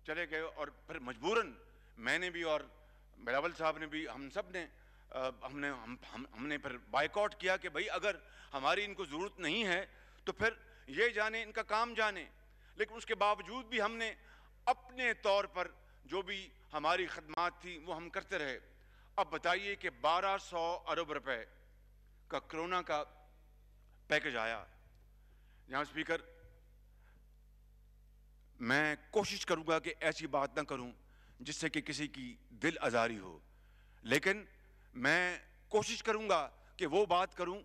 چلے گئے اور پھر مجبوراً میں نے بھی اور بلاول صاحب نے بھی، ہم سب نے ہم نے پھر بائیکاٹ کیا کہ بھائی اگر ہماری ان کو ضرورت نہیں ہے تو پھر یہ جانے، ان کا کام جانے. لیکن اس کے باوجود بھی ہم نے اپنے طور پر جو بھی ہماری خدمات تھی وہ ہم کرتے رہے. اب بتائیے کہ 1200 ارب روپے کا کرونا کا پیکج آیا. جناب اسپیکر، میں کوشش کروں گا کہ ایسی بات نہ کروں جس سے کہ کسی کی دل آزاری ہو، لیکن میں کوشش کروں گا کہ وہ بات کروں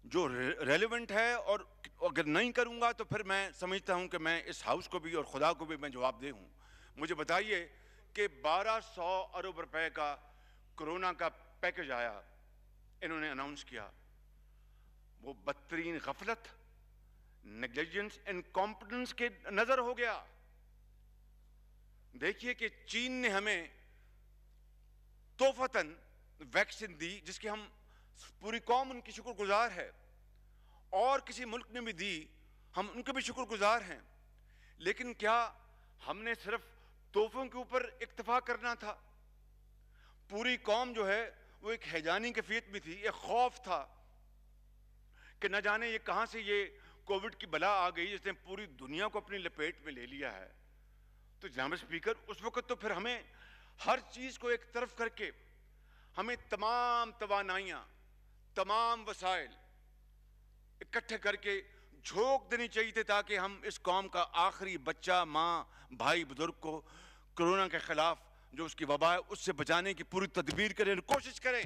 جو ریلیونٹ ہے، اور اگر نہیں کروں گا تو پھر میں سمجھتا ہوں کہ میں اس ہاؤس کو بھی اور خدا کو بھی میں جواب دہ ہوں. مجھے بتائیے کہ 1200 ارب روپے کا کرونا کا پیکج آیا، انہوں نے اناؤنس کیا. وہ بدترین غفلت، نیگلیجنس، انکمپٹنس کے نظر ہو گیا. دیکھیے کہ چین نے ہمیں تحفتاً ویکسین دی جس کی ہم پوری قوم ان کی شکر گزار ہے، اور کسی ملک نے بھی دی، ہم ان کے بھی شکر گزار ہیں. لیکن کیا ہم نے صرف تحفوں کے اوپر اکتفا کرنا تھا؟ پوری قوم جو ہے وہ ایک ہیجانی کیفیت میں تھی، ایک خوف تھا کہ نہ جانے یہ کہاں سے یہ کووڈ کی بلا آ گئی جس نے پوری دنیا کو اپنی لپیٹ میں لے لیا ہے. تو جناب اسپیکر، اس وقت تو پھر ہمیں ہر چیز کو ایک طرف کر کے ہمیں تمام توانائیاں، تمام وسائل اکٹھے کر کے جھونک دینی چاہیے تھے تاکہ ہم اس قوم کا آخری بچہ، ماں، بھائی، بزرگ کو کرونا کے خلاف جو اس کی وبا ہے اس سے بچانے کی پوری تدبیر کریں، کوشش کریں.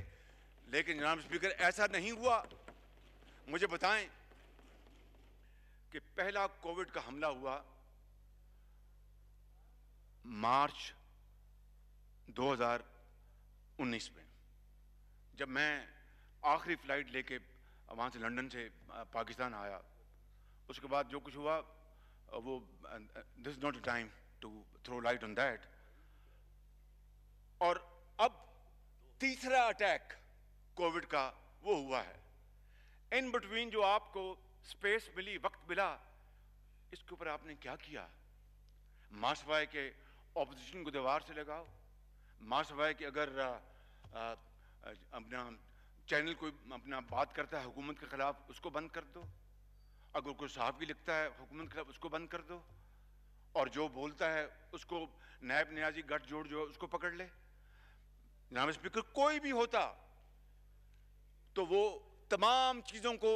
لیکن جناب اسپیکر ایسا نہیں ہوا. مجھے بتائیں کہ پہلا کووڈ کا حملہ ہوا مارچ 2019 میں، جب میں آخری فلائٹ لے کے وہاں سے لنڈن سے پاکستان آیا. اس کے بعد جو کچھ ہوا وہ this is not a time to throw light on that. اور اب تیسرا اٹیک کووڈ کا وہ ہوا ہے. ان بٹوین جو آپ کو سپیس ملی، وقت ملا، اس کے اوپر آپ نے کیا کیا؟ ماں سوائے کہ اپوزیشن کو دیوار سے لگاؤ، ماں سوائے کہ اگر اپنا چینل کوئی اپنا بات کرتا ہے حکومت کے خلاف اس کو بند کر دو، اگر کوئی صحافی لکھتا ہے حکومت کے خلاف اس کو بند کر دو، اور جو بولتا ہے اس کو نائب نیازی گٹھ جوڑ جو اس کو پکڑ لے. جناب اسپیکر، کوئی بھی ہوتا تو وہ تمام چیزوں کو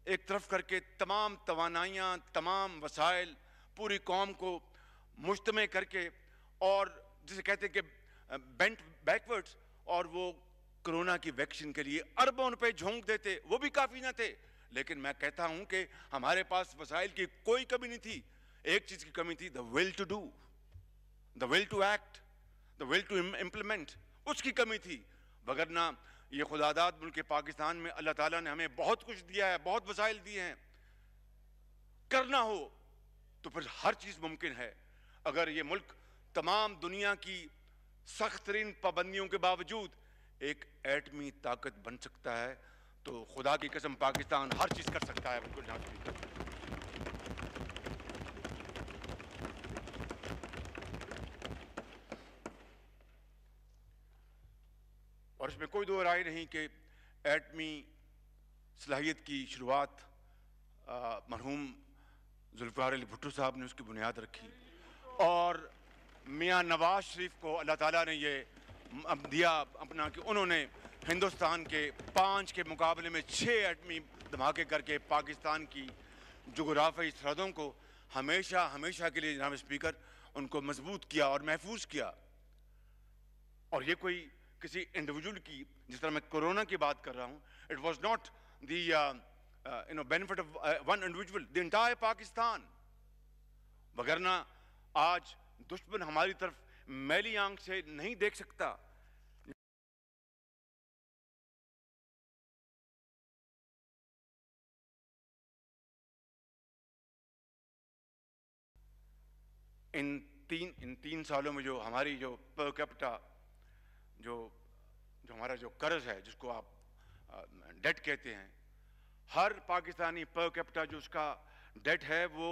ایک طرف کر کے تمام توانائیاں، تمام وسائل پوری قوم کو مجتمع کر کے، اور جسے کہتے ہیں کہ بینٹ بیکورڈز، اور وہ کرونا کی ویکسین کے لیے اربوں روپے جھونک دیتے، وہ بھی کافی نہ تھے. لیکن میں کہتا ہوں کہ ہمارے پاس وسائل کی کوئی کمی نہیں تھی. ایک چیز کی کمی تھی، the will to do, the will to act, the will to implement. اس کی کمی تھی. وگرنہ یہ خدا داد ملک پاکستان میں اللہ تعالیٰ نے ہمیں بہت کچھ دیا ہے، بہت وسائل دیے ہیں. کرنا ہو تو پھر ہر چیز ممکن ہے. اگر یہ ملک تمام دنیا کی سخت ترین پابندیوں کے باوجود ایک ایٹمی طاقت بن سکتا ہے تو خدا کی قسم پاکستان ہر چیز کر سکتا ہے. بالکل جناب اسپیکر. اور اس میں کوئی دو رائے نہیں کہ ایٹمی صلاحیت کی شروعات مرحوم ذوالفقار علی بھٹو صاحب نے اس کی بنیاد رکھی، اور میاں نواز شریف کو اللہ تعالیٰ نے یہ دیا اپنا کہ انہوں نے ہندوستان کے 5 کے مقابلے میں 6 ایٹمی دھماکے کر کے پاکستان کی جغرافیائی سرحدوں کو ہمیشہ ہمیشہ کے لیے جناب اسپیکر ان کو مضبوط کیا اور محفوظ کیا. اور یہ کوئی کسی انڈیویجول کی، جس طرح میں کرونا کی بات کر رہا ہوں، it was not the benefit of one individual, the entire Pakistan. وگرنہ آج دشمن ہماری طرف میلی آنکھ سے نہیں دیکھ سکتا. ان تین سالوں میں جو ہماری جو پر کیپٹا جو ہمارا جو قرض ہے، جس کو آپ ڈیٹ کہتے ہیں، ہر پاکستانی پر کیپٹا جو اس کا ڈیٹ ہے وہ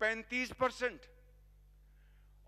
35%।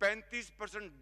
35%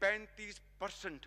35%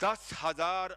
10,000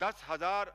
10,000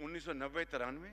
1990-93,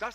10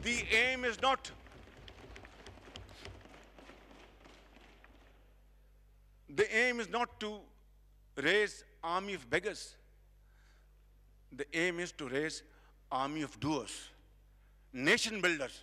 The aim is not to raise army of beggars. The aim is to raise army of doers, nation builders.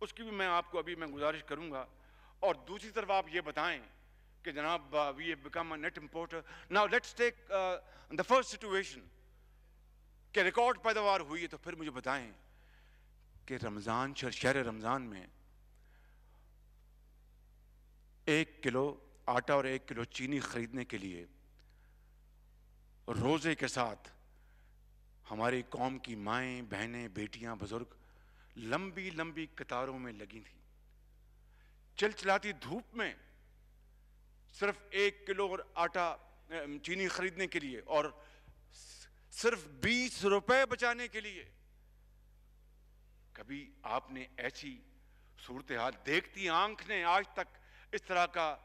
اس کی بھی میں آپ کو ابھی میں گزارش کروں گا. اور دوسری طرف آپ یہ بتائیں کہ جناب we have become a net importer. Now let's take the first situation کہ ریکارڈ پیداوار ہوئی ہے. تو پھر مجھے بتائیں کہ رمضان شہر رمضان میں 1 کلو آٹا اور 1 کلو چینی خریدنے کے لیے روزے کے ساتھ ہماری قوم کی مائیں بہنیں بیٹیاں بزرگ لمبی لمبی قطاروں میں لگی تھیں. چلچلاتی دھوپ میں صرف 1 کلو اور آٹا چینی خریدنے کے لیے اور صرف 20 روپے بچانے کے لیے. کبھی آپ نے ایسی صورتحال دیکھتی آنکھ نے آج تک اس طرح کا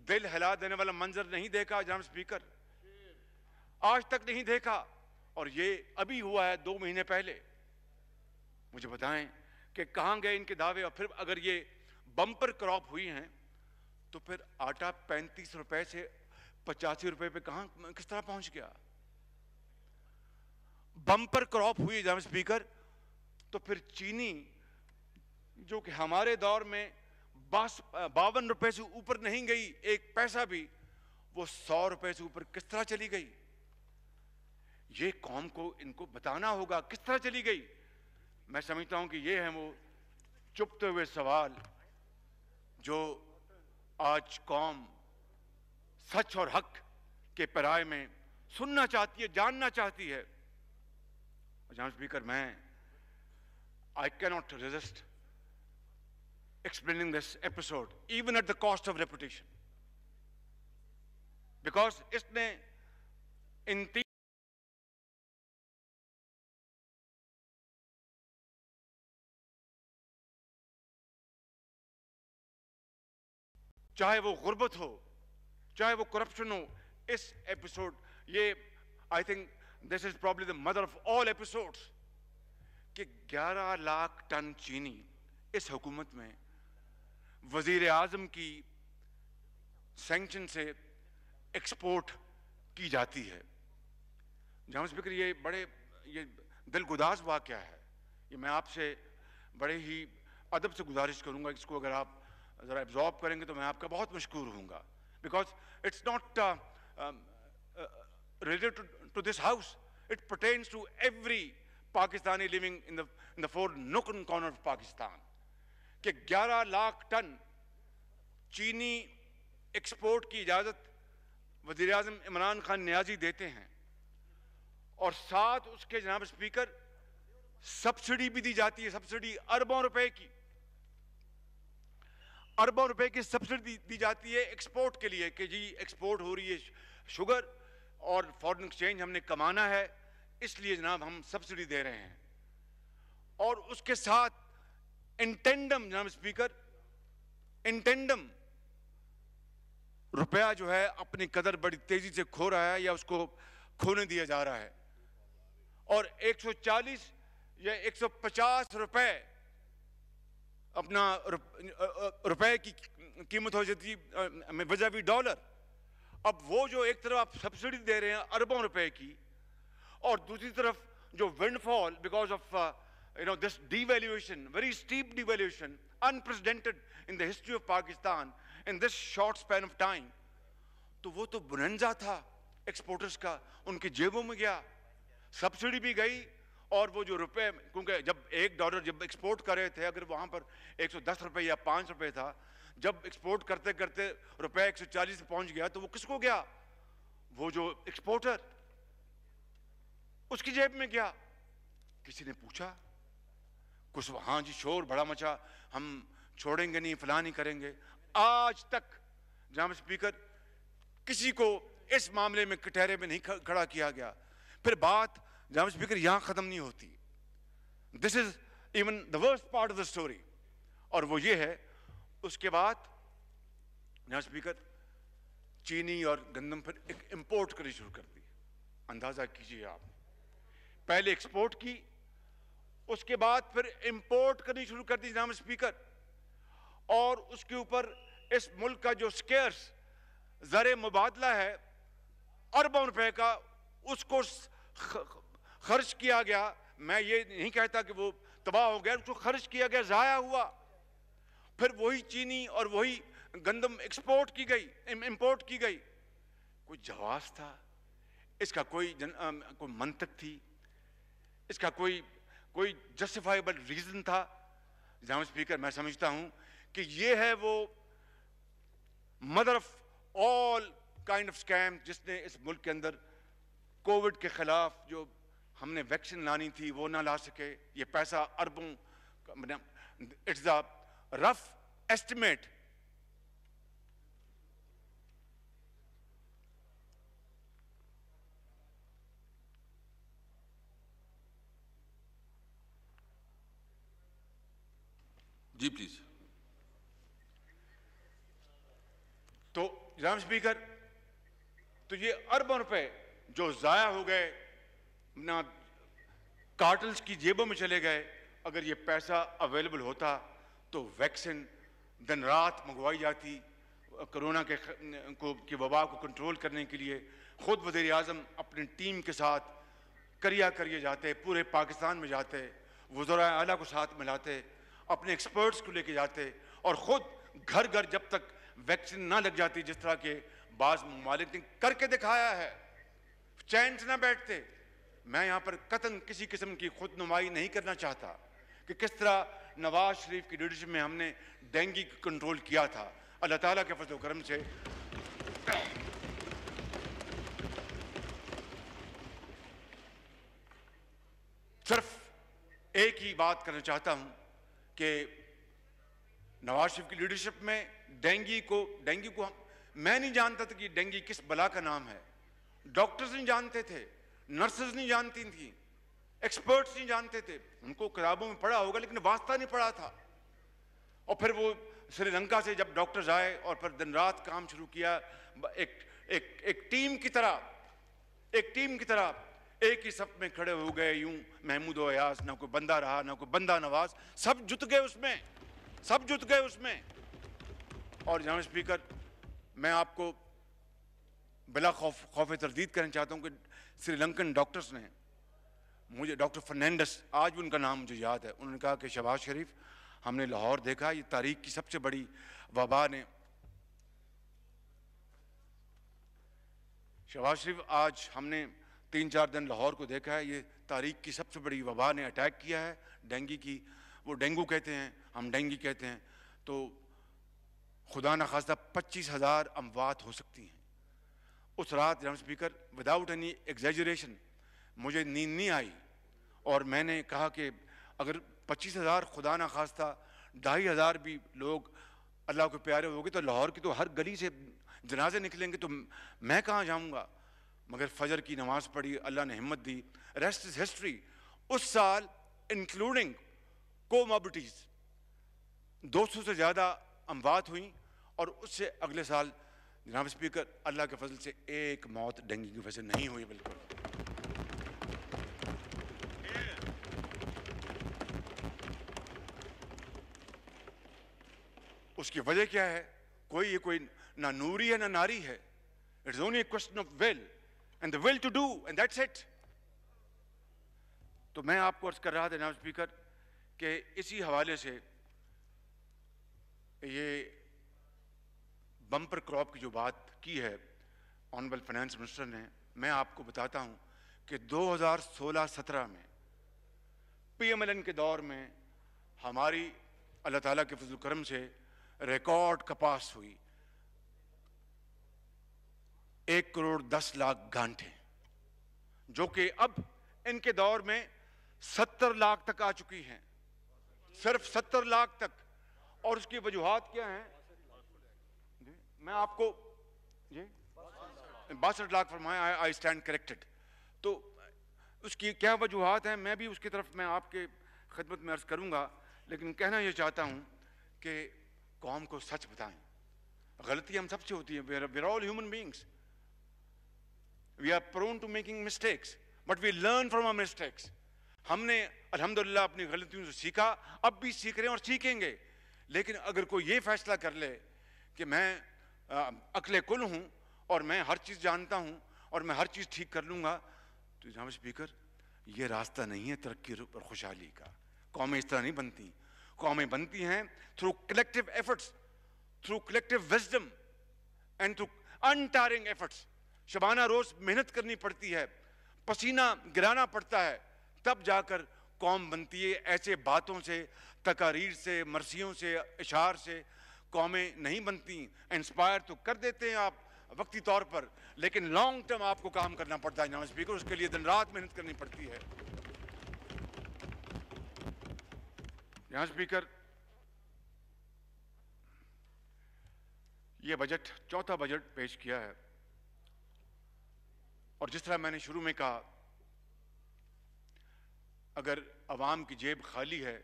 دل ہلا دینے والا منظر نہیں دیکھا جناب اسپیکر, آج تک نہیں دیکھا. اور یہ ابھی ہوا ہے 2 مہینے پہلے. مجھے بتائیں کہ کہاں گئے ان کے دعوے؟ اور پھر اگر یہ بمپر کراپ ہوئی ہیں تو پھر آٹا 35 روپے سے 85 روپے پہ کس طرح پہنچ گیا؟ بمپر کراپ ہوئی جناب اسپیکر. تو پھر چینی جو کہ ہمارے دور میں 52 روپے سے اوپر نہیں گئی 1 پیسہ بھی, وہ 100 روپے سے اوپر کس طرح چلی گئی؟ یہ قوم کو ان کو بتانا ہوگا کس طرح چلی گئی. میں سمجھتا ہوں کہ یہ ہیں وہ چپتے ہوئے سوال جو آج قوم سچ اور حق کے پیرائے میں سننا چاہتی ہے, جاننا چاہتی ہے. جناب اسپیکر, میں I cannot resist explaining this episode even at the cost of reputation, because اس نے ان چاہے وہ غربت ہو چاہے وہ کرپشن ہو, اس ایپیسوڈ یہ I think this is probably the mother of all episodes کہ 11 لاکھ ٹن چینی اس حکومت میں وزیر اعظم کی سینکشن سے ایکسپورٹ کی جاتی ہے. جناب اسپیکر, یہ دل گداز واقعہ ہے. یہ میں آپ سے بڑے ہی ادب سے گزارش کروں گا, اس کو اگر آپ ذرا ایبزارب کریں گے تو میں آپ کا بہت مشکور ہوں گا, because it's not related to this house, it pertains to every Pakistani living in the 4 nook and corner of Pakistan. کہ 11 لاکھ ٹن چینی ایکسپورٹ کی اجازت وزیر اعظم عمران خان نیازی دیتے ہیں, اور ساتھ اس کے جناب اسپیکر سبسڈی بھی دی جاتی ہے. سبسڈی اربوں روپے کی سبسڈی دی جاتی ہے ایکسپورٹ کے لیے, کہ جی ایکسپورٹ ہو رہی ہے شوگر اور فارن ایکسچینج ہم نے کمانا ہے, اس لیے جناب ہم سبسڈی دے رہے ہیں. اور اس کے ساتھ انٹینڈم جناب اسپیکر, انٹینڈم روپیہ جو ہے اپنی قدر بڑی تیزی سے کھو رہا ہے یا اس کو کھونے دیا جا رہا ہے. اور 140 یا 150 روپے اپنا روپے کی قیمت ہو جاتی ویزاوی ڈالر. اب وہ جو ایک طرف آپ سبسڈی دے رہے ہیں اربوں روپے کی, اور دوسری طرف جو windfall because of this devaluation, very steep devaluation, unprecedented in the history of Pakistan in this short span of time, تو وہ تو بننزا تھا ایکسپورٹرز کا, ان کی جیبوں میں گیا, سبسڈی بھی گئی. اور وہ جو روپے, کیونکہ جب $1 جب ایکسپورٹ کر رہے تھے, اگر وہاں پر 110 روپے یا 5 روپے تھا, جب ایکسپورٹ کرتے کرتے روپے 140 پہ پہنچ گیا, تو وہ کس کو گیا؟ وہ جو ایکسپورٹر, اس کی جیب میں گیا. کسی نے پوچھا کچھ, ہاں جی شور بڑا مچا, ہم چھوڑیں گے نہیں, فلاں نہیں کریں گے. آج تک جناب اسپیکر کسی کو اس معاملے میں کٹہرے میں نہیں کھڑا کیا گیا. پھر بات جناب اسپیکر یہاں ختم نہیں ہوتی. This is even the worst part of the story. اور وہ یہ ہے, اس کے بعد جناب اسپیکر چینی اور گندم پھر ایک امپورٹ کرنی شروع کر دی. اندازہ کیجیے آپ, پہلے ایکسپورٹ کی, اس کے بعد پھر امپورٹ کرنی شروع کر دی جناب اسپیکر. اور اس کے اوپر اس ملک کا جو سکیئرس زر مبادلہ ہے اربوں روپے کا, اس کو خرچ کیا گیا. میں یہ نہیں کہتا کہ وہ تباہ ہو گیا, اس کو خرچ کیا گیا, ضائع ہوا. پھر وہی چینی اور وہی گندم ایکسپورٹ کی گئی، امپورٹ کی گئی. کوئی جواز تھا اس کا؟ کوئی منطق تھی اس کا؟ کوئی جسٹیفائبل ریزن تھا؟ جناب اسپیکر، میں سمجھتا ہوں کہ یہ ہے وہ mother of all kind of scheme جس نے اس ملک کے اندر کووڈ کے خلاف جو ہم نے ویکسین لانی تھی وہ نہ لا سکے. یہ پیسہ اربوں، اٹس دا رف ایسٹیمیٹ. جی پلیز. تو جناب اسپیکر، تو یہ اربوں روپے جو ضائع ہو گئے، نہ کارٹلز کی جیبوں میں چلے گئے. اگر یہ پیسہ اویلیبل ہوتا تو ویکسین دن رات منگوائی جاتی. کرونا کی وبا کو کنٹرول کرنے کے لیے خود وزیر اعظم اپنی ٹیم کے ساتھ کریے جاتے، پورے پاکستان میں جاتے، وزراء اعلیٰ کو ساتھ ملاتے، اپنے ایکسپرٹس کو لے کے جاتے، اور خود گھر گھر جب تک ویکسین نہ لگ جاتی، جس طرح کے بعض ممالک نے کر کے دکھایا ہے، چین سے نہ بیٹھتے. میں یہاں پر قطعاً کسی قسم کی خود نمائی نہیں کرنا چاہتا کہ کس طرح نواز شریف کی لیڈرشپ میں ہم نے ڈینگی کو کنٹرول کیا تھا. اللہ تعالیٰ کے فضل و کرم سے صرف ایک ہی بات کرنا چاہتا ہوں کہ نواز شریف کی لیڈرشپ میں ڈینگی کو میں نہیں جانتا تھا کہ ڈینگی کس بلا کا نام ہے. ڈاکٹرز نہیں جانتے تھے، نرسز نہیں جانتی تھیں، ایکسپرٹس نہیں جانتے تھے. ان کو کتابوں میں پڑھا ہوگا لیکن واسطہ نہیں پڑھا تھا. اور پھر وہ سری لنکا سے جب ڈاکٹرز آئے اور پھر دن رات کام شروع کیا، ایک ٹیم کی طرح ایک ہی صف میں کھڑے ہو گئے. یوں محمود و ایاز، نہ کوئی بندہ رہا نہ کوئی بندہ نواز، سب جت گئے اس میں. اور جناب اسپیکر، میں آپ کو بلا خوف تردید کرنا چاہتا ہوں کہ سری لنکن ڈاکٹرز نے مجھے، ڈاکٹر فرنینڈس، آج بھی ان کا نام مجھے یاد ہے، انہوں نے کہا کہ شہباز شریف، ہم نے لاہور دیکھا، یہ تاریخ کی سب سے بڑی وبا نے، شہباز شریف آج ہم نے 3-4 دن لاہور کو دیکھا ہے، یہ تاریخ کی سب سے بڑی وبا نے اٹیک کیا ہے ڈینگی کی. وہ ڈینگو کہتے ہیں، ہم ڈینگی کہتے ہیں. تو خدا نخواستہ 25,000 اموات ہو سکتی ہیں. اس رات جناب اسپیکر، وداؤٹ اینی ایگزیجریشن، مجھے نیند نہیں آئی، اور میں نے کہا کہ اگر 25,000 خدا نخواستہ 2,500 بھی لوگ اللہ کو پیارے ہو گئے تو لاہور کی تو ہر گلی سے جنازے نکلیں گے، تو میں کہاں جاؤں گا. مگر فجر کی نماز پڑھی، اللہ نے ہمت دی. Rest is history. اس سال انکلوڈنگ کوموربڈیز 200 سے زیادہ اموات ہوئیں، اور اس سے اگلے سال جناب اسپیکر اللہ کے فضل سے ایک موت ڈینگی کی وجہ سے نہیں ہوئی. بالکل اس کی وجہ کیا ہے؟ کوئی نہ نوری ہے نہ ناری ہے. It's only a question of will and the will to do, and that's it. تو میں آپ کو عرض کر رہا تھا جناب اسپیکر کہ اسی حوالے سے یہ بمپر کراپ کی جو بات کی ہے آنریبل فائنانس منسٹر نے، میں آپ کو بتاتا ہوں کہ 2016-17 میں پی ایم ایل این کے دور میں ہماری اللہ تعالیٰ کے فضل و کرم سے ریکارڈ کپاس ہوئی 1,10,00,000 گانٹھیں، جو کہ اب ان کے دور میں 70 لاکھ تک آ چکی ہیں، صرف 70 لاکھ تک. اور اس کی وجوہات کیا ہیں؟ میں آپ کو 62 لاکھ فرمایا، آئی اسٹینڈ کریکٹڈ. تو اس کی کیا وجوہات ہیں میں بھی اس کی طرف میں آپ کے خدمت میں عرض کروں گا، لیکن کہنا یہ چاہتا ہوں کہ قوم کو سچ بتائیں. غلطی ہم سب سے ہوتی ہے. We are all human beings. We are prone to making mistakes, but we learn from our mistakes. ہم نے الحمدللہ اپنی غلطیوں سے سیکھا، اب بھی سیکھ رہے ہیں اور سیکھیں گے. لیکن اگر کوئی یہ فیصلہ کر لے کہ میں عقل کل ہوں اور میں ہر چیز جانتا ہوں اور میں ہر چیز ٹھیک کر لوں گا، تو جناب اسپیکر یہ راستہ نہیں ہے ترقی اور خوشحالی کا. قومیں اس طرح نہیں بنتی. قومیں بنتی ہیں through collective efforts, through collective wisdom and through untiring efforts. Shabana روز محنت کرنی پڑتی ہے, پسینہ گرانا پڑتا ہے, تب جا کر قوم بنتی ہے. ایسے باتوں سے, تقاریر سے, مرثیوں سے, اشعار سے قومیں نہیں بنتی. انسپائر تو کر دیتے ہیں آپ وقتی طور پر, لیکن لانگ ٹرم آپ کو کام کرنا پڑتا ہے جناب اسپیکر, اس کے لیے دن رات محنت کرنی پڑتی ہے. جناب اسپیکر, یہ بجٹ چوتھا بجٹ پیش کیا ہے, اور جس طرح میں نے شروع میں کہا, اگر عوام کی جیب خالی ہے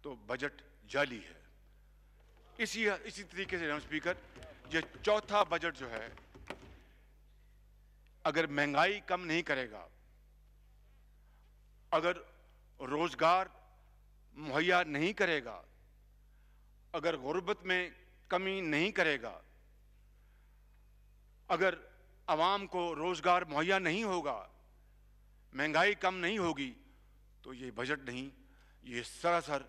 تو بجٹ جعلی ہے. اسی طریقے سے جناب اسپیکر, یہ چوتھا بجٹ جو ہے اگر مہنگائی کم نہیں کرے گا, اگر روزگار مہیا نہیں کرے گا, اگر غربت میں کمی نہیں کرے گا, اگر عوام کو روزگار مہیا نہیں ہوگا, مہنگائی کم نہیں ہوگی, تو یہ بجٹ نہیں, یہ سراسر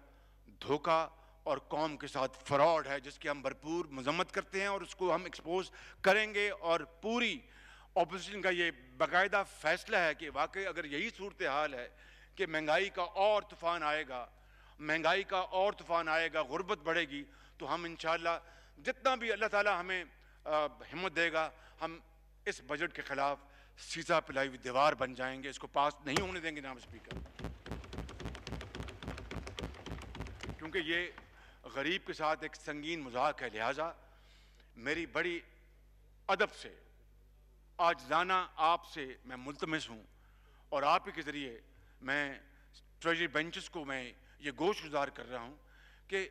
دھوکہ اور قوم کے ساتھ فراڈ ہے, جس کی ہم بھرپور مذمت کرتے ہیں اور اس کو ہم ایکسپوز کریں گے. اور پوری اپوزیشن کا یہ باقاعدہ فیصلہ ہے کہ واقعی اگر یہی صورتحال ہے کہ مہنگائی کا اور طوفان آئے گا, مہنگائی کا اور طوفان آئے گا, غربت بڑھے گی, تو ہم انشاءاللہ جتنا بھی اللہ تعالیٰ ہمیں ہمت دے گا, ہم اس بجٹ کے خلاف سیسا پلائی ہوئی دیوار بن جائیں گے. اس کو پاس نہیں ہونے دیں گے جناب اسپیکر, کیونکہ یہ غریب کے ساتھ ایک سنگین مذاق ہے. لہٰذا میری بڑی ادب سے عاجزانہ آپ سے میں ملتمس ہوں, اور آپ ہی کے ذریعے میں ٹریجری بینچز کو میں یہ گوش گزار کر رہا ہوں کہ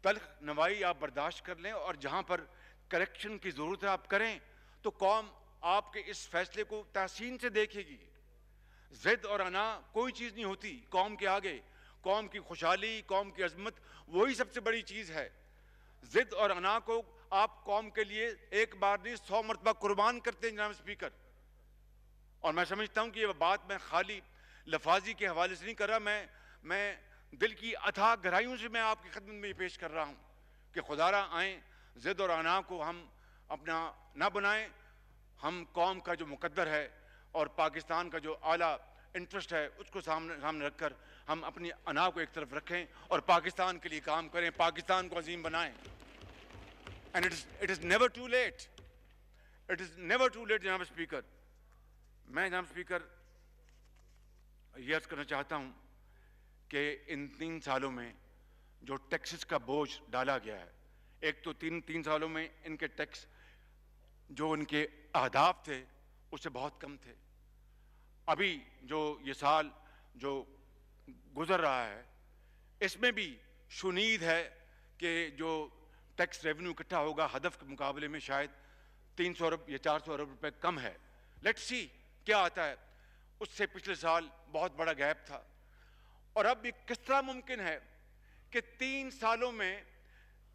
تلخ نوائی آپ برداشت کر لیں, اور جہاں پر کریکشن کی ضرورت ہے آپ کریں, تو قوم آپ کے اس فیصلے کو تحسین سے دیکھے گی. ضد اور انا کوئی چیز نہیں ہوتی قوم کے آگے. قوم کی خوشحالی, قوم کی عظمت, وہی سب سے بڑی چیز ہے. ضد اور انا کو آپ قوم کے لیے ایک بار نہیں 100 مرتبہ قربان کرتے ہیں جناب اسپیکر. اور میں سمجھتا ہوں کہ یہ بات میں خالی لفاظی کے حوالے سے نہیں کر رہا, میں دل کی اتھاہ گہرائیوں سے میں آپ کی خدمت میں یہ پیش کر رہا ہوں کہ خدا را آئیں, ضد اور انا کو ہم اپنا نہ بنائیں. ہم قوم کا جو مقدر ہے اور پاکستان کا جو اعلیٰ انٹرسٹ ہے اس کو سامنے رکھ کر ہم اپنی انا کو ایک طرف رکھیں اور پاکستان کے لیے کام کریں, پاکستان کو عظیم بنائیں. And it is never too late. It is never too late جناب اسپیکر. میں جناب اسپیکر یہ عرض کرنا چاہتا ہوں کہ ان 3 سالوں میں جو ٹیکسز کا بوجھ ڈالا گیا ہے, ایک تو تین سالوں میں ان کے ٹیکس جو ان کے اہداف تھے اس سے بہت کم تھے. ابھی جو یہ سال جو گزر رہا ہے اس میں بھی شنید ہے کہ جو ٹیکس ریونیو اکٹھا ہوگا ہدف کے مقابلے میں شاید 300 ارب یا 400 ارب روپے کم ہے. لیٹس سی کیا آتا ہے. اس سے پچھلے سال بہت بڑا گیپ تھا, اور اب یہ کس طرح ممکن ہے کہ 3 سالوں میں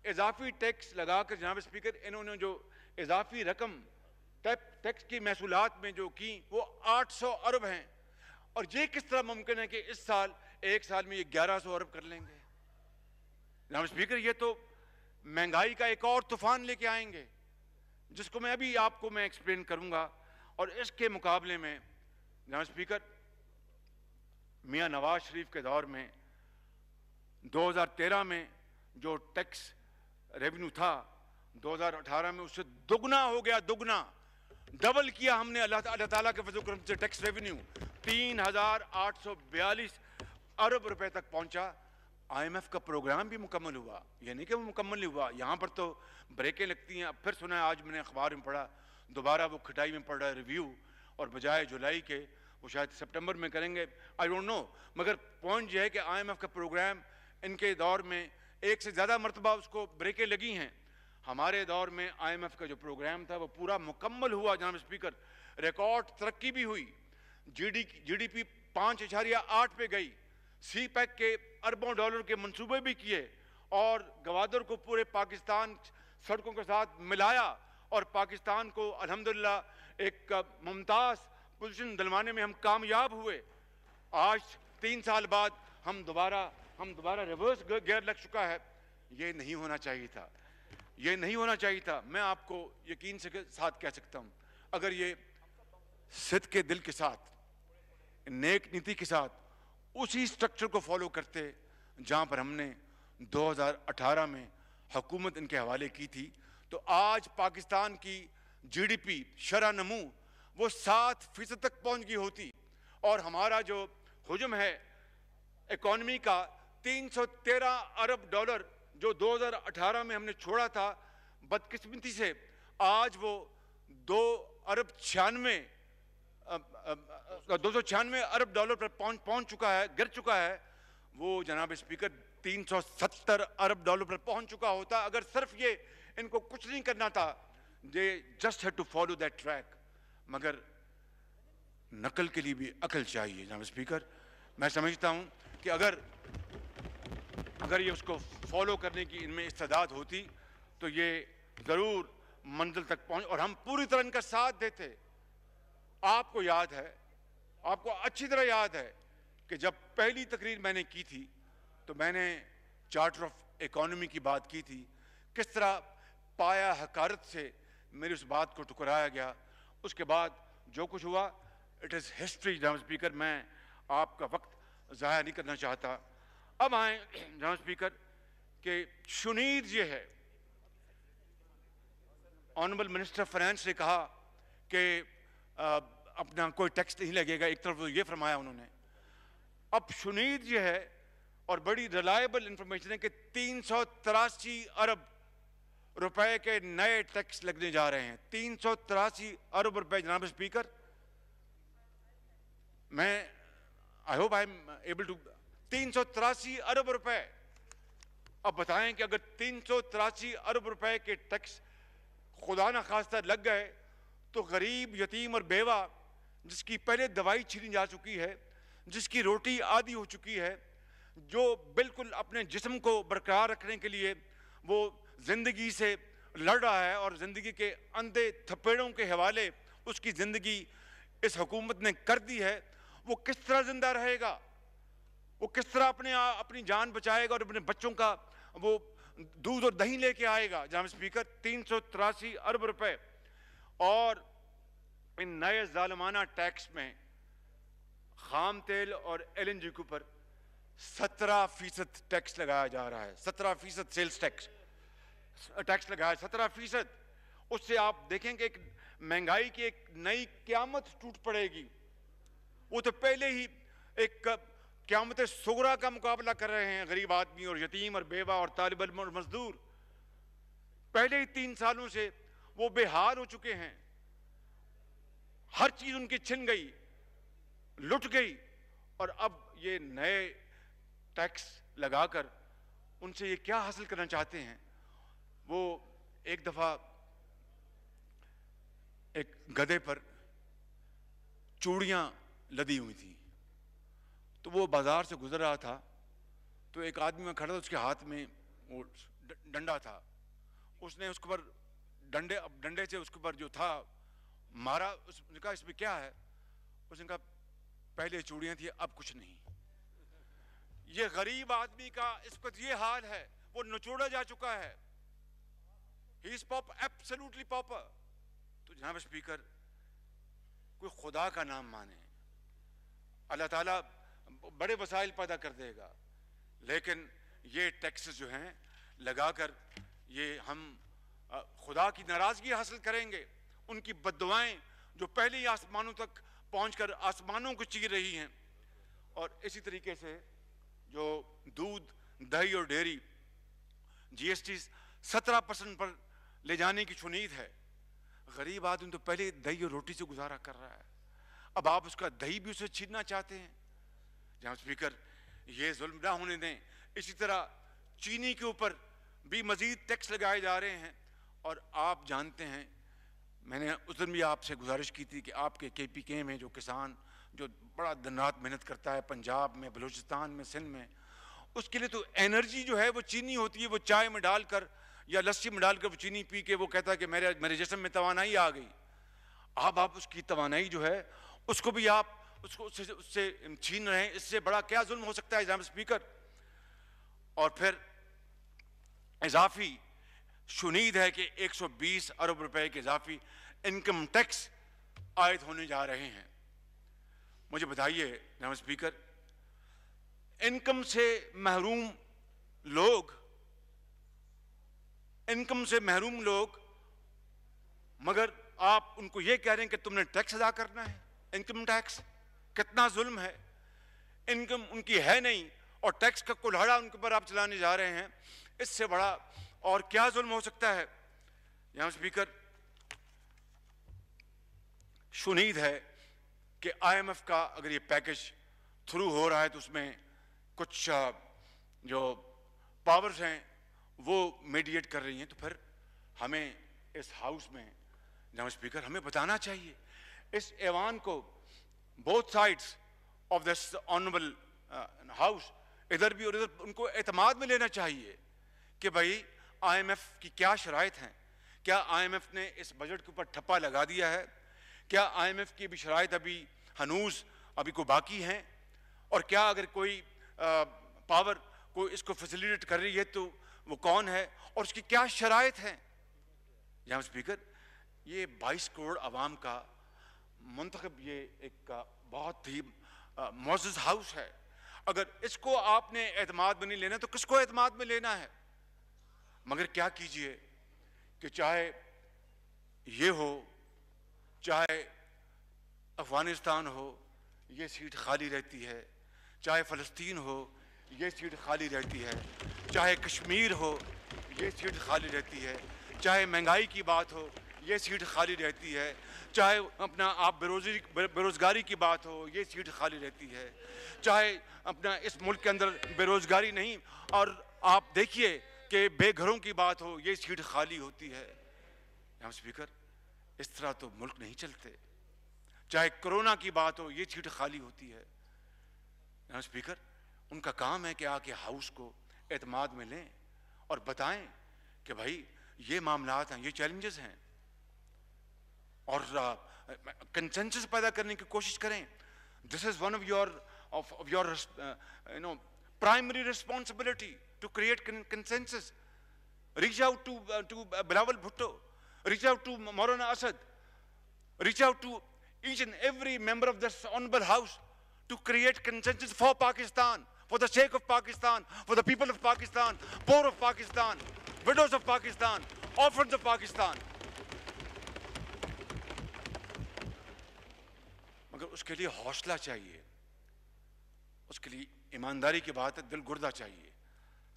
اضافی ٹیکس لگا کر جناب اسپیکر انہوں نے جو اضافی رقم ٹیکس کی محصولات میں جو کی وہ 800 ارب ہیں, اور یہ کس طرح ممکن ہے کہ اس سال ایک سال میں یہ 1100 ارب کر لیں گے. جناب اسپیکر یہ تو مہنگائی کا ایک اور طوفان لے کے آئیں گے جس کو میں ابھی آپ کو میں ایکسپلین کروں گا. اور اس کے مقابلے میں جناب اسپیکر میاں نواز شریف کے دور میں 2013 میں جو ٹیکس ریونیو تھا 2018 میں اس سے دگنا ہو گیا, دگنا ڈبل کیا ہم نے اللہ تعالیٰ کے فضل و کرم سے ٹیکس ریونیو 3842 ارب روپے تک پہنچا. آئی ایم ایف کا پروگرام بھی مکمل ہوا, یہ نہیں کہ وہ مکمل نہیں ہوا, یہاں پر تو بریکیں لگتی ہیں. اب پھر سنا ہے, آج میں نے اخبار میں پڑھا, دوبارہ وہ کھٹائی میں پڑ رہا ہے ریویو, اور بجائے جولائی کے وہ شاید سپٹمبر میں کریں گے, آئی ڈونٹ نو. مگر پوائنٹ یہ ہے کہ آئی ایم ایف کا پروگرام ان کے دور میں ایک سے زیادہ مرتبہ اس کو بریکیں لگی ہیں. ہمارے دور میں آئی ایم ایف کا جو پروگرام تھا وہ پورا مکمل ہوا جناب اسپیکر. ریکارڈ ترقی بھی ہوئی, جی ڈی پی 5.8 پہ گئی, سی پیک کے اربوں ڈالر کے منصوبے بھی کیے, اور گوادر کو پورے پاکستان سڑکوں کے ساتھ ملایا, اور پاکستان کو الحمدللہ ایک ممتاز پوزیشن دلوانے میں ہم کامیاب ہوئے. آج 3 سال بعد ہم دوبارہ ہم دوبارہ ریورس گیئر لگ چکا ہے. یہ نہیں ہونا چاہیے تھا, یہ نہیں ہونا چاہیے تھا. میں آپ کو یقین سے ساتھ کہہ سکتا ہوں, اگر یہ صدق کے دل کے ساتھ, نیک نیتی کے ساتھ اسی سٹرکچر کو فالو کرتے جہاں پر ہم نے 2018 میں حکومت ان کے حوالے کی تھی, تو آج پاکستان کی جی ڈی پی شرح نمو وہ 7% تک پہنچ گئی ہوتی, اور ہمارا جو حجم ہے اکانومی کا 313 ارب ڈالر جو 2018 میں ہم نے چھوڑا تھا, بدقسمتی سے آج وہ 296 ارب ڈالر پر پہنچ چکا ہے, گر چکا ہے. وہ جناب اسپیکر 370 ارب ڈالر پر پہنچ چکا ہوتا اگر صرف یہ ان کو کچھ نہیں کرنا تھا. they just had to follow that track. مگر نقل کے لیے بھی عقل چاہیے جناب اسپیکر. میں سمجھتا ہوں کہ اگر یہ اس کو فالو کرنے کی ان میں استعداد ہوتی تو یہ ضرور منزل تک پہنچ, اور ہم پوری طرح ان کا ساتھ دیتے. آپ کو یاد ہے, آپ کو اچھی طرح یاد ہے کہ جب پہلی تقریر میں نے کی تھی تو میں نے چارٹر آف اکانومی کی بات کی تھی, کس طرح پایا حقارت سے میری اس بات کو ٹکرایا گیا. اس کے بعد جو کچھ ہوا اٹ از ہسٹری جناب اسپیکر. میں آپ کا وقت ضائع نہیں کرنا چاہتا. اب آئیں جناب اسپیکر کہ شنید یہ ہے, آنریبل منسٹر آف فائنانس نے کہا کہ اپنا کوئی ٹیکس نہیں لگے گا, ایک طرف یہ فرمایا انہوں نے. اب شنید یہ ہے اور بڑی ریلائبل انفارمیشن ہے کہ 383 ارب روپے کے نئے ٹیکس لگنے جا رہے ہیں. 383 ارب روپے جناب اسپیکر. میں I hope I'm able to 383 ارب روپے. اب بتائیں کہ اگر 383 ارب روپے کے ٹیکس خدا نہ خواستہ لگ گئے تو غریب, یتیم اور بیوہ جس کی پہلے دوائی چھینی جا چکی ہے, جس کی روٹی آدھی ہو چکی ہے, جو بالکل اپنے جسم کو برقرار رکھنے کے لیے وہ زندگی سے لڑ رہا ہے اور زندگی کے اندھے تھپیڑوں کے حوالے اس کی زندگی اس حکومت نے کر دی ہے, وہ کس طرح زندہ رہے گا؟ وہ کس طرح اپنی جان بچائے گا اور اپنے بچوں کا وہ دودھ اور دہی لے کے آئے گا؟ جناب اسپیکر 383 ارب روپے. اور ان نئے ظالمانہ ٹیکس میں خام تیل اور ایل این جی کے اوپر 17% ٹیکس لگایا جا رہا ہے. 17% سیلز ٹیکس لگایا ہے, 17%. اس سے آپ دیکھیں کہ ایک مہنگائی کی ایک نئی قیامت ٹوٹ پڑے گی. وہ تو پہلے ہی ایک قیامت صغریٰ کا مقابلہ کر رہے ہیں غریب آدمی اور یتیم اور بیوہ اور طالب علم اور مزدور. پہلے ہی 3 سالوں سے وہ بے حال ہو چکے ہیں. ہر چیز ان کی چھن گئی, لٹ گئی, اور اب یہ نئے ٹیکس لگا کر ان سے یہ کیا حاصل کرنا چاہتے ہیں؟ وہ ایک دفعہ ایک گدھے پر چوڑیاں لدی ہوئی تھی, تو وہ بازار سے گزر رہا تھا, تو ایک آدمی میں کھڑا تھا, اس کے ہاتھ میں وہ ڈنڈا تھا. اس نے اس کے اوپر ڈنڈے سے اس کے اوپر جو تھا مارا. اس نے کہا اس میں کیا ہے؟ اس نے کہا پہلے چوڑیاں تھیں اب کچھ نہیں. یہ غریب آدمی کا اس وقت یہ حال ہے, وہ نچوڑا جا چکا ہے. ہی از ایبسلیوٹلی پاپر. تو جناب اسپیکر کوئی خدا کا نام مانے, اللہ تعالیٰ بڑے وسائل پیدا کر دے گا, لیکن یہ ٹیکسز جو ہیں لگا کر یہ ہم خدا کی ناراضگی حاصل کریں گے. ان کی بددعائیں جو پہلے ہی آسمانوں تک پہنچ کر آسمانوں کو چیر رہی ہیں. اور اسی طریقے سے جو دودھ, دہی اور ڈیری جی ایس ٹی 17% پر لے جانے کی شنید ہے. غریب آدمی تو پہلے دہی اور روٹی سے گزارا کر رہا ہے, اب آپ اس کا دہی بھی اسے چھیننا چاہتے ہیں. جناب اسپیکر یہ ظلم نہ ہونے دیں. اسی طرح چینی کے اوپر بھی مزید ٹیکس لگائے جا رہے ہیں. اور آپ جانتے ہیں, میں نے اس دن بھی آپ سے گزارش کی تھی کہ آپ کے کے پی کے میں جو کسان جو بڑا دن رات محنت کرتا ہے پنجاب میں, بلوچستان میں, سندھ میں, اس کے لیے تو انرجی جو ہے وہ چینی ہوتی ہے. وہ چائے میں ڈال کر یا لسی میں ڈال کر وہ چینی پی کے وہ کہتا ہے کہ میرے جسم میں توانائی آ گئی. اب آپ اس کی توانائی جو ہے اس کو بھی آپ اس سے چھین رہے ہیں. اس سے بڑا کیا ظلم ہو سکتا ہے جناب اسپیکر؟ اور پھر اضافی شنید ہے کہ 120 ارب روپے کے اضافی انکم ٹیکس عائد ہونے جا رہے ہیں. مجھے بتائیے جناب اسپیکر, انکم سے محروم لوگ مگر آپ ان کو یہ کہہ رہے ہیں کہ تم نے ٹیکس ادا کرنا ہے, انکم ٹیکس. کتنا ظلم ہے. انکم ان کی ہے نہیں اور ٹیکس کا کلہاڑا ان کے اوپر آپ چلانے جا رہے ہیں. اس سے بڑا اور کیا ظلم ہو سکتا ہے؟ جناب اسپیکر, شنید ہے کہ آئی ایم ایف کا اگر یہ پیکج تھرو ہو رہا ہے تو اس میں کچھ جو پاورز ہیں وہ میڈیٹ کر رہی ہیں. تو پھر ہمیں اس ہاؤس میں جناب اسپیکر ہمیں بتانا چاہیے, اس ایوان کو both sides of this honourable house, ادھر بھی اور ادھر, ان کو اعتماد میں لینا چاہیے کہ بھائی آئی ایم ایف کی کیا شرائط ہیں. کیا آئی ایم ایف نے اس بجٹ کے اوپر ٹھپا لگا دیا ہے؟ کیا آئی ایم ایف کی بھی شرائط ہنوز کو باقی ہیں؟ اور کیا اگر کوئی پاور کوئی اس کو فیسیلیٹیٹ کر رہی ہے تو وہ کون ہے اور اس کی کیا شرائط ہیں؟ جناب اسپیکر, یہ 22 کروڑ عوام کا منتخب یہ ایک بہت ہی معزز ہاؤس ہے. اگر اس کو آپ نے اعتماد میں نہیں لینا تو کس کو اعتماد میں لینا ہے؟ مگر کیا کیجئے کہ چاہے یہ ہو, چاہے افغانستان ہو, یہ سیٹ خالی رہتی ہے. چاہے فلسطین ہو, یہ سیٹ خالی رہتی ہے. چاہے کشمیر ہو, یہ سیٹ خالی رہتی ہے. چاہے مہنگائی کی بات ہو, یہ سیٹ خالی رہتی ہے. چاہے اپنا آپ بے روزگاری کی بات ہو, یہ سیٹ خالی رہتی ہے. چاہے اپنا اس ملک کے اندر بے روزگاری نہیں اور آپ دیکھیے کہ بے گھروں کی بات ہو, یہ سیٹ خالی ہوتی ہے. جناب اسپیکر, اس طرح تو ملک نہیں چلتے. چاہے کرونا کی بات ہو, یہ سیٹ خالی ہوتی ہے. جناب اسپیکر, ان کا کام ہے کہ آ کے ہاؤس کو اعتماد میں لیں اور بتائیں کہ بھائی یہ معاملات ہیں, یہ چیلنجز ہیں, اور کنسنسس پیدا کرنے کی کوشش کریں. This is one of your primary responsibility to create consensus. Reach out to Bilawal Bhutto, reach out to Maulana Asad, reach out to each and every member of this honorable house to create consensus for Pakistan, for the sake of Pakistan, for the people of Pakistan, poor of Pakistan, widows of Pakistan, orphans of Pakistan. مگر اس کے لیے حوصلہ چاہیے, اس کے لیے ایمانداری کی بات ہے, دل گردہ چاہیے,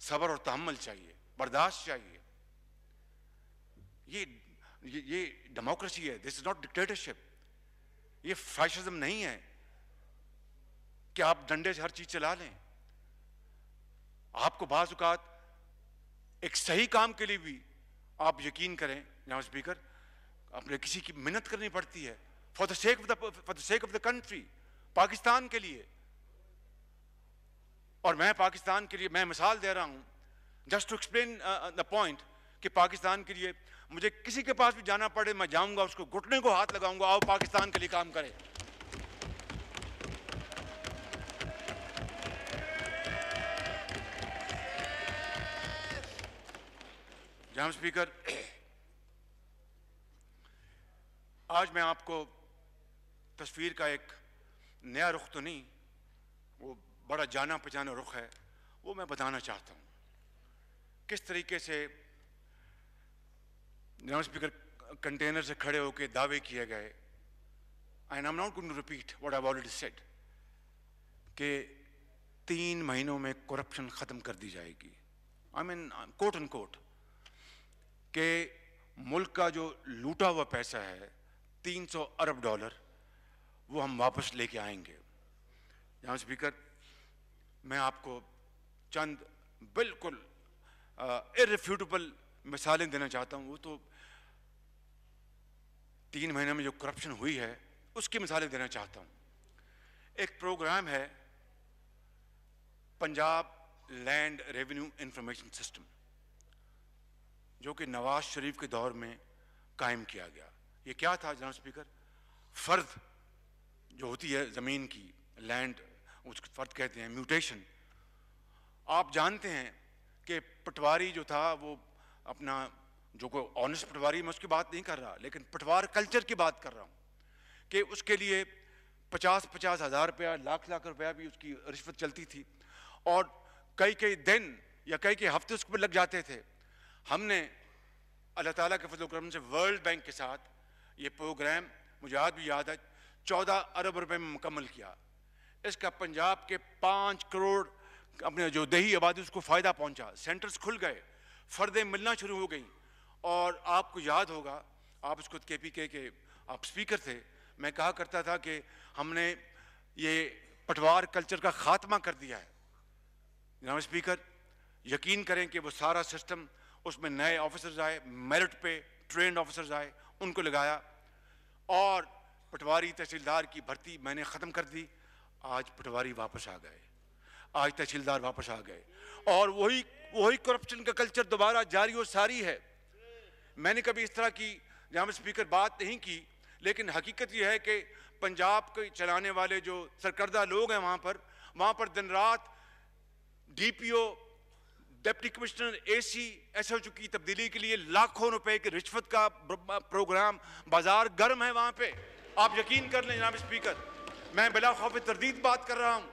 صبر اور تحمل چاہیے, برداشت چاہیے. یہ ڈیموکریسی ہے. This is not dictatorship. یہ فیشزم نہیں ہے کہ آپ ڈنڈے سے ہر چیز چلا لیں. آپ کو بعض اوقات ایک صحیح کام کے لیے بھی آپ یقین کریں جناب اسپیکر, اپنے کسی کی منت کرنی پڑتی ہے for the sake of the country, Pakistan کے لیے. اور میں پاکستان کے لیے میں مثال دے رہا ہوں just to explain the point کہ پاکستان کے لیے مجھے کسی کے پاس بھی جانا پڑے, میں جاؤں گا, اس کو گھٹنے کو ہاتھ لگاؤں گا, آؤ پاکستان کے لیے کام کرے. جناب اسپیکر, آج میں آپ کو تصویر کا ایک نیا رخ تو نہیں, وہ بڑا جانا پہچانا رخ ہے, وہ میں بتانا چاہتا ہوں. کس طریقے سے جناب اسپیکر کنٹینر سے کھڑے ہو کے دعوے کیے گئے, and I'm not going to repeat what I've already said, کہ 3 مہینوں میں کرپشن ختم کر دی جائے گی. I mean quote and quote, کہ ملک کا جو لوٹا ہوا پیسہ ہے $300 ارب, وہ ہم واپس لے کے آئیں گے. جناب اسپیکر, میں آپ کو چند بالکل irrefutable مثالیں دینا چاہتا ہوں. وہ تو 3 مہینے میں جو کرپشن ہوئی ہے اس کی مثالیں دینا چاہتا ہوں. ایک پروگرام ہے Punjab land revenue information system, جو کہ نواز شریف کے دور میں قائم کیا گیا. یہ کیا تھا جناب اسپیکر؟ فرد جو ہوتی ہے زمین کی, لینڈ, اس کو فرد کہتے ہیں, میوٹیشن. آپ جانتے ہیں کہ پٹواری جو تھا وہ اپنا جو کوئی آنےسٹ پٹواری میں اس کی بات نہیں کر رہا, لیکن پٹوار کلچر کی بات کر رہا ہوں کہ اس کے لیے 50,000 روپیہ, لاکھ روپیہ بھی اس کی رشوت چلتی تھی, اور کئی دن یا کئی ہفتے اس پر لگ جاتے تھے. ہم نے اللہ تعالیٰ کے فضل و کرم سے ورلڈ بینک کے ساتھ یہ پروگرام, مجھے آج بھی یاد ہے, 14 ارب روپے میں مکمل کیا. اس کا پنجاب کے 5 کروڑ اپنے جو دیہی آبادی اس کو فائدہ پہنچا. سینٹرز کھل گئے, فردیں ملنا شروع ہو گئیں. اور آپ کو یاد ہوگا, آپ اس کو KPK کے آپ سپیکر تھے, میں کہا کرتا تھا کہ ہم نے یہ پٹوار کلچر کا خاتمہ کر دیا ہے. جناب اسپیکر, یقین کریں کہ وہ سارا سسٹم, اس میں نئے آفیسرز آئے, میرٹ پہ ٹرینڈ آفیسرز آئے, ان کو لگایا, اور پٹواری تحصیلدار کی بھرتی میں نے ختم کر دی. آج پٹواری واپس آ گئے, آج تحصیلدار واپس آ گئے, اور وہی کرپشن کا کلچر دوبارہ جاری و ساری ہے. میں نے کبھی اس طرح کی جناب اسپیکر بات نہیں کی, لیکن حقیقت یہ ہے کہ پنجاب کے چلانے والے جو سرکردہ لوگ ہیں وہاں پر دن رات DPO, ڈپٹی کمشنر, SHO کی تبدیلی کے لیے لاکھوں روپے کی رشوت کا پروگرام, بازار گرم ہے وہاں پہ. آپ یقین کر لیں جناب اسپیکر, میں بلا خوف تردید بات کر رہا ہوں,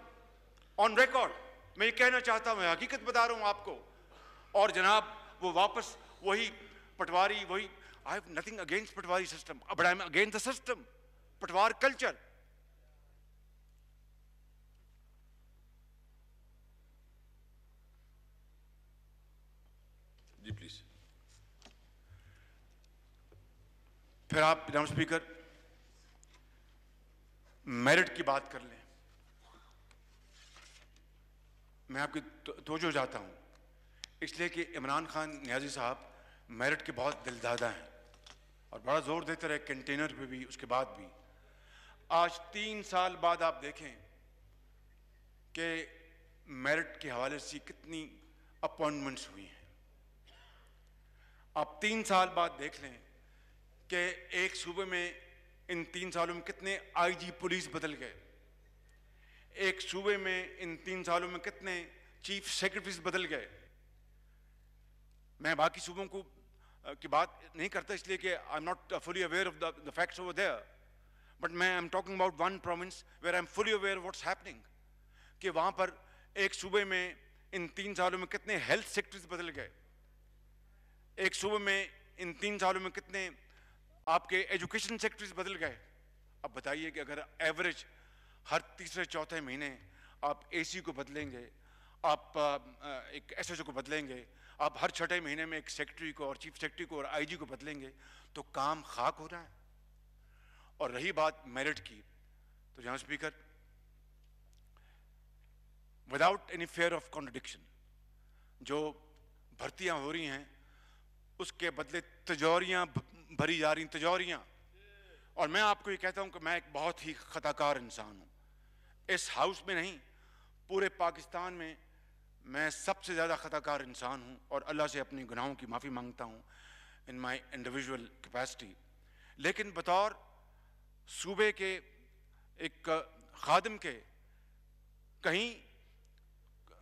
آن ریکارڈ میں یہ کہنا چاہتا ہوں, میں حقیقت بتا رہا ہوں آپ کو. اور جناب وہ واپس وہی پٹواری, وہی, I have nothing against patwari system, but I am against the system, patwar culture. جی پلیز. پھر آپ جناب اسپیکر میرٹ کی بات کر لیں. میں آپ کی توجہ چاہتا ہوں, اس لیے کہ عمران خان نیازی صاحب میرٹ کے بہت دلدادہ ہیں, اور بڑا زور دیتے رہے کنٹینر پہ بھی, اس کے بعد بھی. آج 3 سال بعد آپ دیکھیں کہ میرٹ کے حوالے سے کتنی اپوائنٹمنٹس ہوئی ہیں. آپ 3 سال بعد دیکھ لیں کہ ایک صوبے میں ان 3 سالوں میں کتنے IG پولیس بدل گئے, ایک صوبے میں ان 3 سالوں میں کتنے چیف سیکرٹریز بدل گئے. میں باقی صوبوں کو کی بات نہیں کرتا, اس لیے کہ I'm not fully aware of the facts over there, but I'm talking about one province where I'm fully aware of what's happening. کہ وہاں پر ایک صوبے میں ان 3 سالوں میں کتنے ہیلتھ سیکٹرز بدل گئے, ایک صوبے میں ان 3 سالوں میں کتنے آپ کے ایجوکیشن سیکٹرز بدل گئے. اب بتائیے کہ اگر ایوریج ہر تیسرے چوتھے مہینے آپ AC کو بدلیں گے, آپ ایک SHO کو بدلیں گے, آپ ہر چھٹے مہینے میں ایک سیکرٹری کو اور چیف سیکرٹری کو اور IG کو بدلیں گے, تو کام خاک ہو رہا ہے. اور رہی بات میرٹ کی, تو جناب speaker, without any fear of contradiction جو بھرتیاں ہو رہی ہیں اس کے بدلے تجوریاں بھری جا رہی ہیں, تجوریاں. اور میں آپ کو یہ کہتا ہوں کہ میں ایک بہت ہی خطا کار انسان ہوں, اس ہاؤس میں نہیں پورے پاکستان میں میں سب سے زیادہ خطا کار انسان ہوں, اور اللہ سے اپنی گناہوں کی معافی مانگتا ہوں ان مائی انڈیویژول کیپیسٹی. لیکن بطور صوبے کے ایک خادم کے کہیں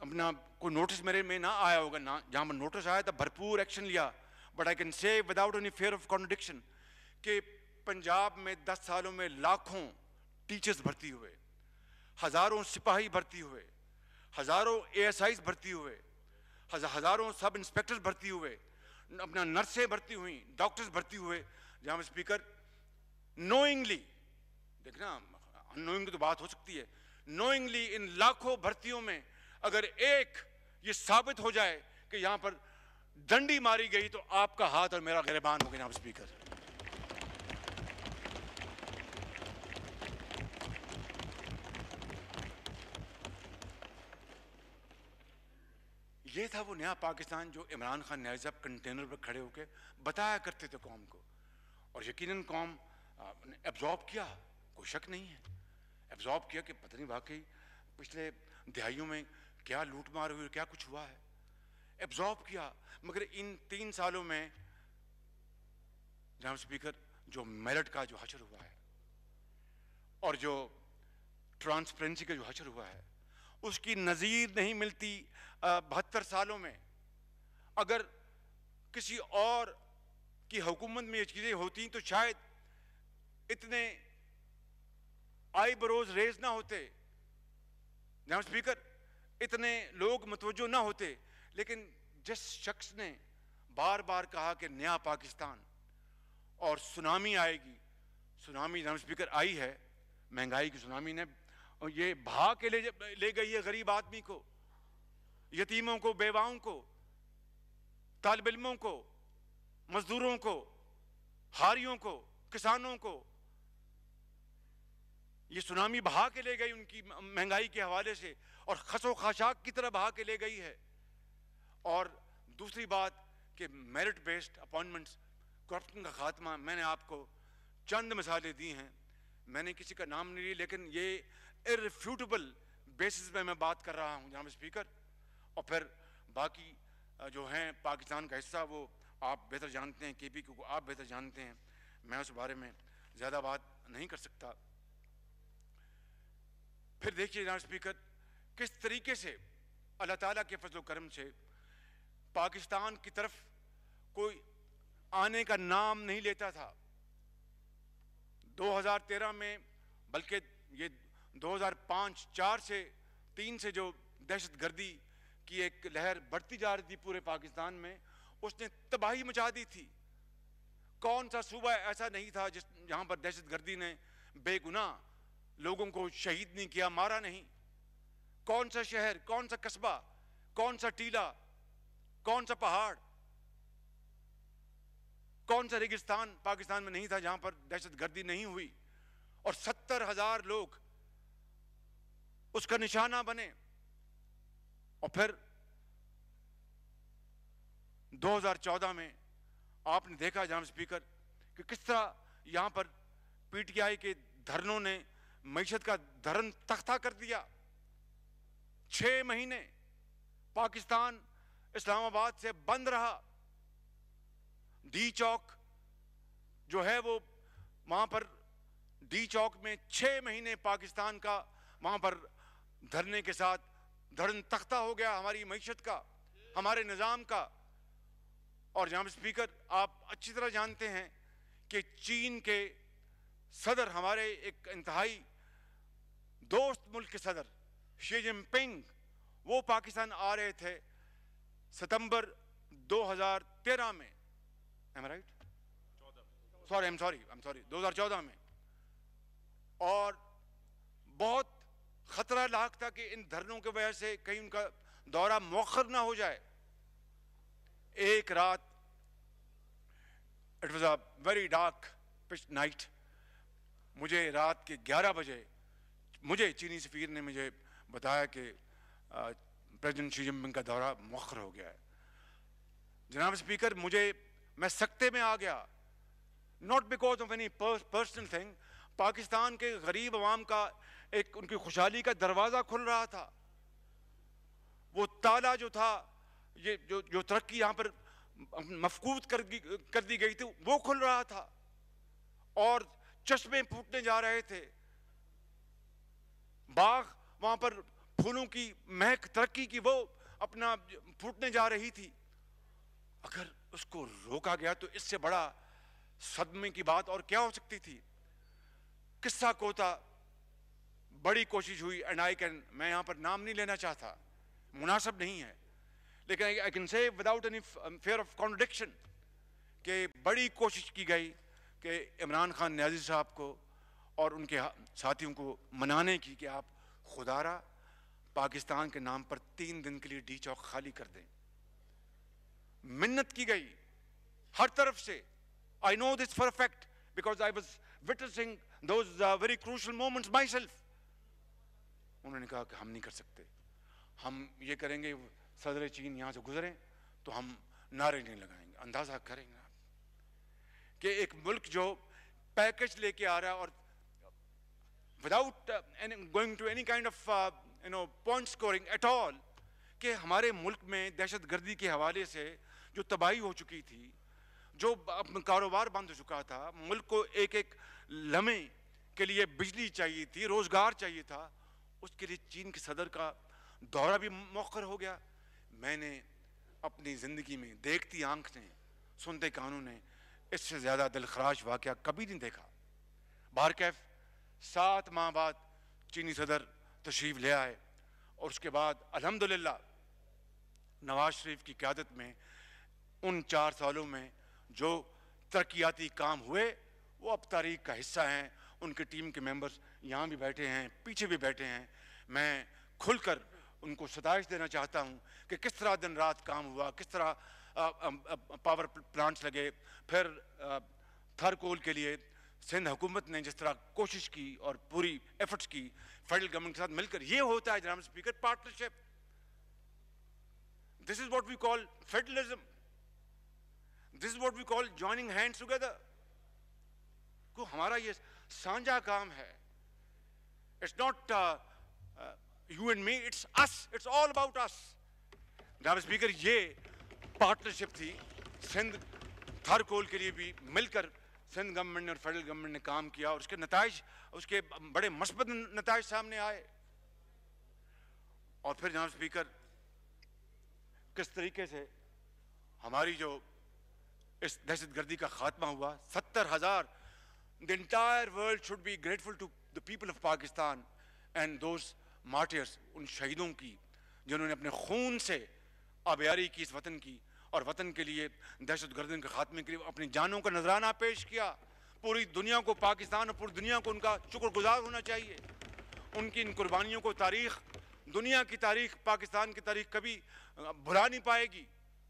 اپنا کوئی نوٹس میرے میں نہ آیا ہوگا, جہاں پر نوٹس آیا تھا بھرپور ایکشن لیا. But I can say without any fear of contradiction کہ پنجاب میں 10 سالوں میں لاکھوں ٹیچرز بھرتی ہوئے, ہزاروں سپاہی بھرتی ہوئے, ہزاروں ASIs بھرتی ہوئے, ہزاروں سب انسپیکٹرز بھرتی ہوئے, اپنا نرسیں بھرتی ہوئیں, ڈاکٹرز بھرتی ہوئے. جہاں اسپیکر نوئنگلی, دیکھنا انوئنگلی تو بات ہو سکتی ہے, نوئنگلی ان لاکھوں بھرتیوں میں اگر ایک یہ ثابت ہو جائے کہ یہاں پر ڈنڈی ماری گئی تو آپ کا ہاتھ اور میرا گریبان ہو گیا. جناب اسپیکر, یہ تھا وہ نیا پاکستان جو عمران خان نیازی صاحب کنٹینر پر کھڑے ہو کے بتایا کرتے تھے قوم کو. اور یقیناً قوم نے ایبزارب کیا, کوئی شک نہیں ہے, ایبزارب کیا کہ پتہ نہیں واقعی پچھلے دہائیوں میں کیا لوٹ مار ہوئی, کیا کچھ ہوا ہے, ایبزارب کیا. مگر ان 3 سالوں میں جناب اسپیکر جو میرٹ کا جو حشر ہوا ہے اور جو ٹرانسپیرنسی کا جو حشر ہوا ہے اس کی نظیر نہیں ملتی 72 سالوں میں. اگر کسی اور کی حکومت میں یہ چیزیں ہوتی تو شاید اتنے آئی بروز ریز نہ ہوتے جناب اسپیکر، اتنے لوگ متوجہ نہ ہوتے. لیکن جس شخص نے بار بار کہا کہ نیا پاکستان اور سونامی آئے گی، سونامی جناب اسپیکر آئی ہے، مہنگائی کی سونامی نے یہ بہا کے لے گئی ہے غریب آدمی کو، یتیموں کو، بیواؤں کو، طالب علموں کو، مزدوروں کو، ہاریوں کو، کسانوں کو. یہ سونامی بہا کے لے گئی ان کی مہنگائی کے حوالے سے، اور خس و خاشاک کی طرح بہا کے لے گئی ہے. اور دوسری بات کہ میرٹ بیسڈ اپوائنٹمنٹس، کرپشن کا خاتمہ. میں نے آپ کو چند مثالیں دی ہیں، میں نے کسی کا نام نہیں لی، لیکن یہ ارریفیوٹیبل بیسس پہ میں بات کر رہا ہوں جناب اسپیکر. اور پھر باقی جو ہیں پاکستان کا حصہ وہ آپ بہتر جانتے ہیں، KPK کو آپ بہتر جانتے ہیں، میں اس بارے میں زیادہ بات نہیں کر سکتا. پھر دیکھیے جناب اسپیکر کس طریقے سے اللہ تعالیٰ کے فضل و کرم سے پاکستان کی طرف کوئی آنے کا نام نہیں لیتا تھا. 2013 میں، بلکہ یہ 2005-4 سے 3 سے جو دہشت گردی کی ایک لہر بڑھتی جا رہی تھی پورے پاکستان میں، اس نے تباہی مچا دی تھی. کون سا صوبہ ایسا نہیں تھا جہاں پر دہشت گردی نے بے گناہ لوگوں کو شہید نہیں کیا، مارا نہیں. کون سا شہر، کون سا قصبہ، کون سا ٹیلا، کون سا پہاڑ، کون سا ریگستان پاکستان میں نہیں تھا جہاں پر دہشت گردی نہیں ہوئی، اور 70,000 لوگ اس کا نشانہ بنے. اور پھر 2014 میں آپ نے دیکھا جناب اسپیکر کہ کس طرح یہاں پر PTI کے دھرنوں نے معیشت کا دھرن تختہ کر دیا. 6 مہینے پاکستان اسلام آباد سے بند رہا. ڈی چوک جو ہے وہ وہاں پر ڈی چوک میں 6 مہینے پاکستان کا وہاں پر دھرنے کے ساتھ دھرن تختہ ہو گیا ہماری معیشت کا، ہمارے نظام کا. اور جناب اسپیکر آپ اچھی طرح جانتے ہیں کہ چین کے صدر، ہمارے ایک انتہائی دوست ملک کے صدر شی جن پنگ، وہ پاکستان آ رہے تھے ستمبر 2013 میں، am I right? I'm sorry 2014 میں. اور بہت خطرہ لاحق تھا کہ ان دھرنوں کی وجہ سے کہیں ان کا دورہ مؤخر نہ ہو جائے. ایک رات، it was a very dark pitch night، مجھے رات کے 11 بجے مجھے چینی سفیر نے مجھے بتایا کہ پریزیڈنٹ شی جن پنگ کا دورہ مؤخر ہو گیا ہے. جناب اسپیکر میں سکتے میں آ گیا، not because of any personal thing. Pakistan کے غریب عوام کا ایک ان کی خوشحالی کا دروازہ کھل رہا تھا. وہ تالا جو تھا، یہ جو ترقی یہاں پر مفقود کر دی گئی تھی، وہ کھل رہا تھا، اور چشمے پھوٹنے جا رہے تھے. باغ وہاں پر پھولوں کی مہک ترقی کی وہ اپنا پھوٹنے جا رہی تھی. اگر اس کو روکا گیا تو اس سے بڑا صدمے کی بات اور کیا ہو سکتی تھی. قصہ کوتا بڑی کوشش ہوئی، میں یہاں پر نام نہیں لینا چاہتا، مناسب نہیں ہے، لیکن I can say without any fear of contradiction کہ بڑی کوشش کی گئی کہ عمران خان نیازی صاحب کو اور ان کے ساتھیوں کو منانے کی کہ آپ خدا را پاکستان کے نام پر 3 دن کے لیے ڈی چوک خالی کر دیں. منت کی گئی ہر طرف سے. I know this for a fact because I was witnessing those very crucial moments myself. انہوں نے کہا کہ ہم نہیں کر سکتے، ہم یہ کریں گے صدر چین یہاں سے گزریں تو ہم نعرے نہیں لگائیں گے. اندازہ کریں گے آپ کہ ایک ملک جو پیکج لے کے آ رہا ہے اور without going to any kind of point scoring at all، کہ ہمارے ملک میں دہشت گردی کے حوالے سے جو تباہی ہو چکی تھی، جو کاروبار بند ہو چکا تھا، ملک کو ایک ایک لمحے کے لیے بجلی چاہیے تھی، روزگار چاہیے تھا، اس کے لیے چین کے صدر کا دورہ بھی مؤخر ہو گیا. میں نے اپنی زندگی میں دیکھتی آنکھ نے، سنتے کانوں نے اس سے زیادہ دلخراش واقعہ کبھی نہیں دیکھا۔ بہرکیف 7 ماہ بعد چینی صدر تشریف لے آئے، اور اس کے بعد الحمدللہ نواز شریف کی قیادت میں ان 4 سالوں میں جو ترقیاتی کام ہوئے وہ اب تاریخ کا حصہ ہیں۔ ان کے ٹیم کے ممبرز یہاں بھی بیٹھے ہیں، پیچھے بھی بیٹھے ہیں۔ میں کھل کر ان کو ستائش دینا چاہتا ہوں کہ کس طرح دن رات کام ہوا، کس طرح پاور پلانٹس لگے، پھر تھر کول کے لیے سندھ حکومت نے جس طرح کوشش کی اور پوری ایفرٹس کی فیڈرل گورنمنٹ کے ساتھ مل کر۔ یہ ہوتا ہے جناب speaker partnership. This is what we call federalism. This is what we call joining hands together. کو ہمارا یہ سانجھا کام ہے۔ It's not you and me, it's us. It's all about us. جناب اسپیکر یہ پارٹنرشپ تھی۔ سندھ تھر کول کے لیے بھی مل کر سندھ گورنمنٹ نے اور فیڈرل گورنمنٹ نے کام کیا، اور اس کے نتائج، اس کے بڑے مثبت نتائج سامنے آئے۔ اور پھر جناب اسپیکر کس طریقے سے ہماری جو اس دہشت گردی کا خاتمہ ہوا، 70,000 the entire world should be grateful to the people of Pakistan and those martyrs، ان شہیدوں کی جنہوں نے اپنے خون سے آبیاری کی اس وطن کی، اور وطن کے لیے دہشت گردی کے خاتمے کے لیے اپنی جانوں کا نذرانہ پیش کیا۔ پوری دنیا کو، پاکستان اور پوری دنیا کو ان کا شکر گزار ہونا چاہیے۔ ان کی ان قربانیوں کو تاریخ، دنیا کی تاریخ، پاکستان کی تاریخ کبھی بھلا نہیں پائے گی۔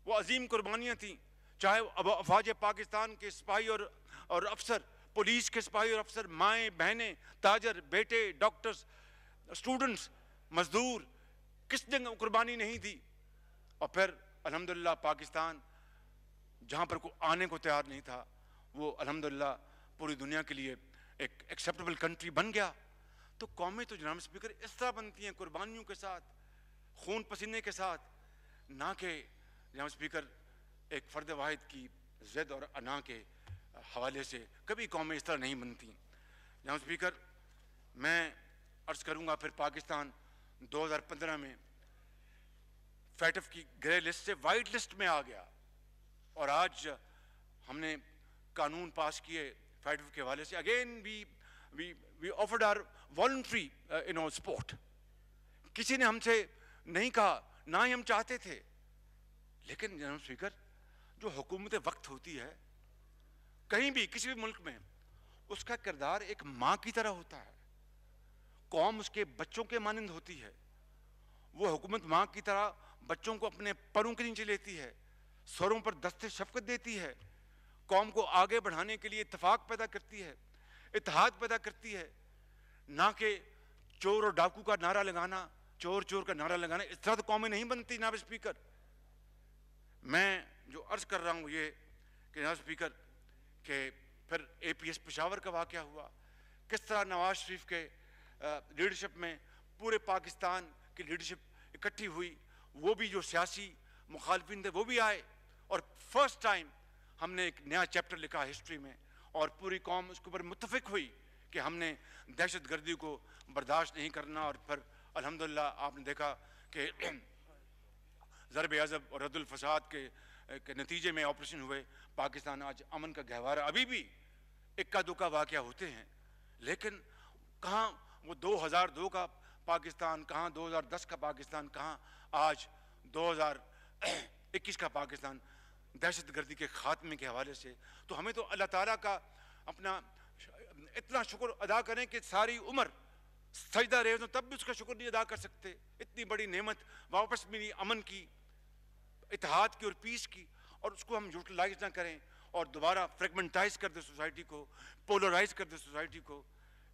وہ عظیم قربانیاں تھیں، چاہے افواج پاکستان کے سپاہی اور افسر، پولیس کے سپاہی اور افسر، مائیں بہنیں، تاجر، بیٹے، ڈاکٹرز، اسٹوڈنٹس، مزدور، کس نے قربانی نہیں دی۔ اور پھر الحمدللہ پاکستان جہاں پر کوئی آنے کو تیار نہیں تھا، وہ الحمدللہ پوری دنیا کے لیے ایک ایکسیپٹیبل کنٹری بن گیا۔ تو قومیں تو جناب اسپیکر اس طرح بنتی ہیں، قربانیوں کے ساتھ، خون پسینے کے ساتھ، نہ کہ جناب اسپیکر ایک فرد واحد کی ضد اور انا کے حوالے سے کبھی قومیں اس طرح نہیں بنتی۔ جناب اسپیکر میں عرض کروں گا، پھر پاکستان 2015 میں فیٹف کی گرے لسٹ سے وائٹ لسٹ میں آ گیا، اور آج ہم نے قانون پاس کیے فیٹف کے حوالے سے۔ Again we offered our voluntary support۔ کسی نے ہم سے نہیں کہا، نہ ہی ہم چاہتے تھے، لیکن جناب اسپیکر جو حکومت وقت ہوتی ہے کہیں بھی کسی بھی ملک میں، اس کا کردار ایک ماں کی طرح ہوتا ہے۔ قوم اس کے بچوں کے مانند ہوتی ہے۔ وہ حکومت ماں کی طرح بچوں کو اپنے پروں کے نیچے لیتی ہے، سروں پر دست شفقت دیتی ہے، قوم کو آگے بڑھانے کے لیے اتفاق پیدا کرتی ہے، اتحاد پیدا کرتی ہے، نہ کہ چور اور ڈاکو کا نعرہ لگانا، چور چور کا نعرہ لگانا۔ اس طرح تو قومیں نہیں بنتی جناب اسپیکر۔ میں جو عرض کر رہا ہوں یہ کہ جناب اسپیکر کہ پھر اے پی ایس پشاور کا واقعہ ہوا، کس طرح نواز شریف کے لیڈرشپ میں پورے پاکستان کی لیڈرشپ اکٹھی ہوئی، وہ بھی جو سیاسی مخالفین تھے وہ بھی آئے، اور فرسٹ ٹائم ہم نے ایک نیا چیپٹر لکھا ہسٹری میں، اور پوری قوم اس کے اوپر متفق ہوئی کہ ہم نے دہشت گردی کو برداشت نہیں کرنا۔ اور پھر الحمدللہ آپ نے دیکھا کہ ضرب عضب اور رد الفساد کے نتیجے میں آپریشن ہوئے، پاکستان آج امن کا گہوارہ۔ ابھی بھی اکا دکا واقعہ ہوتے ہیں، لیکن کہاں وہ 2002 کا پاکستان، کہاں 2010 کا پاکستان، کہاں آج 2021 کا پاکستان دہشت گردی کے خاتمے کے حوالے سے۔ تو ہمیں تو اللہ تعالیٰ کا اپنا اتنا شکر ادا کریں کہ ساری عمر سجدہ ریز ہوں تب بھی اس کا شکر نہیں ادا کر سکتے۔ اتنی بڑی نعمت واپس ملی، امن کی، اتحاد کی اور پیس کی، اور اس کو ہم یوٹیلائز نہ کریں اور دوبارہ فریگمنٹائز کر دیں سوسائٹی کو، پولرائز کر دیں سوسائٹی کو۔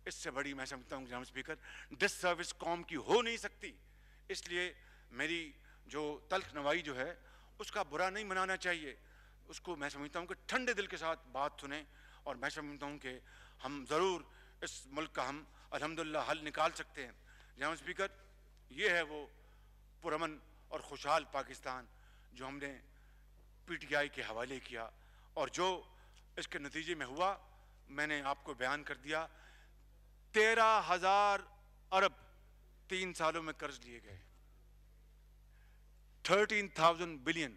اس سے بڑی میں سمجھتا ہوں جناب اسپیکر ڈس سروس قوم کی ہو نہیں سکتی۔ اس لیے میری جو تلخ نوائی جو ہے اس کا برا نہیں منانا چاہیے، اس کو میں سمجھتا ہوں کہ ٹھنڈے دل کے ساتھ بات سنیں، اور میں سمجھتا ہوں کہ ہم ضرور اس ملک کا ہم الحمدللہ حل نکال سکتے ہیں۔ جناب اسپیکر یہ ہے وہ پرامن اور خوشحال پاکستان جو ہم نے پی ٹی آئی کے حوالے کیا، اور جو اس کے نتیجے میں ہوا میں نے آپ کو بیان کر دیا۔ 13,000 ارب 3 سالوں میں قرض لیے گئے، 13,000 بلین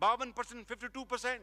52%, 52%।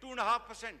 2.5%।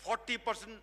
40%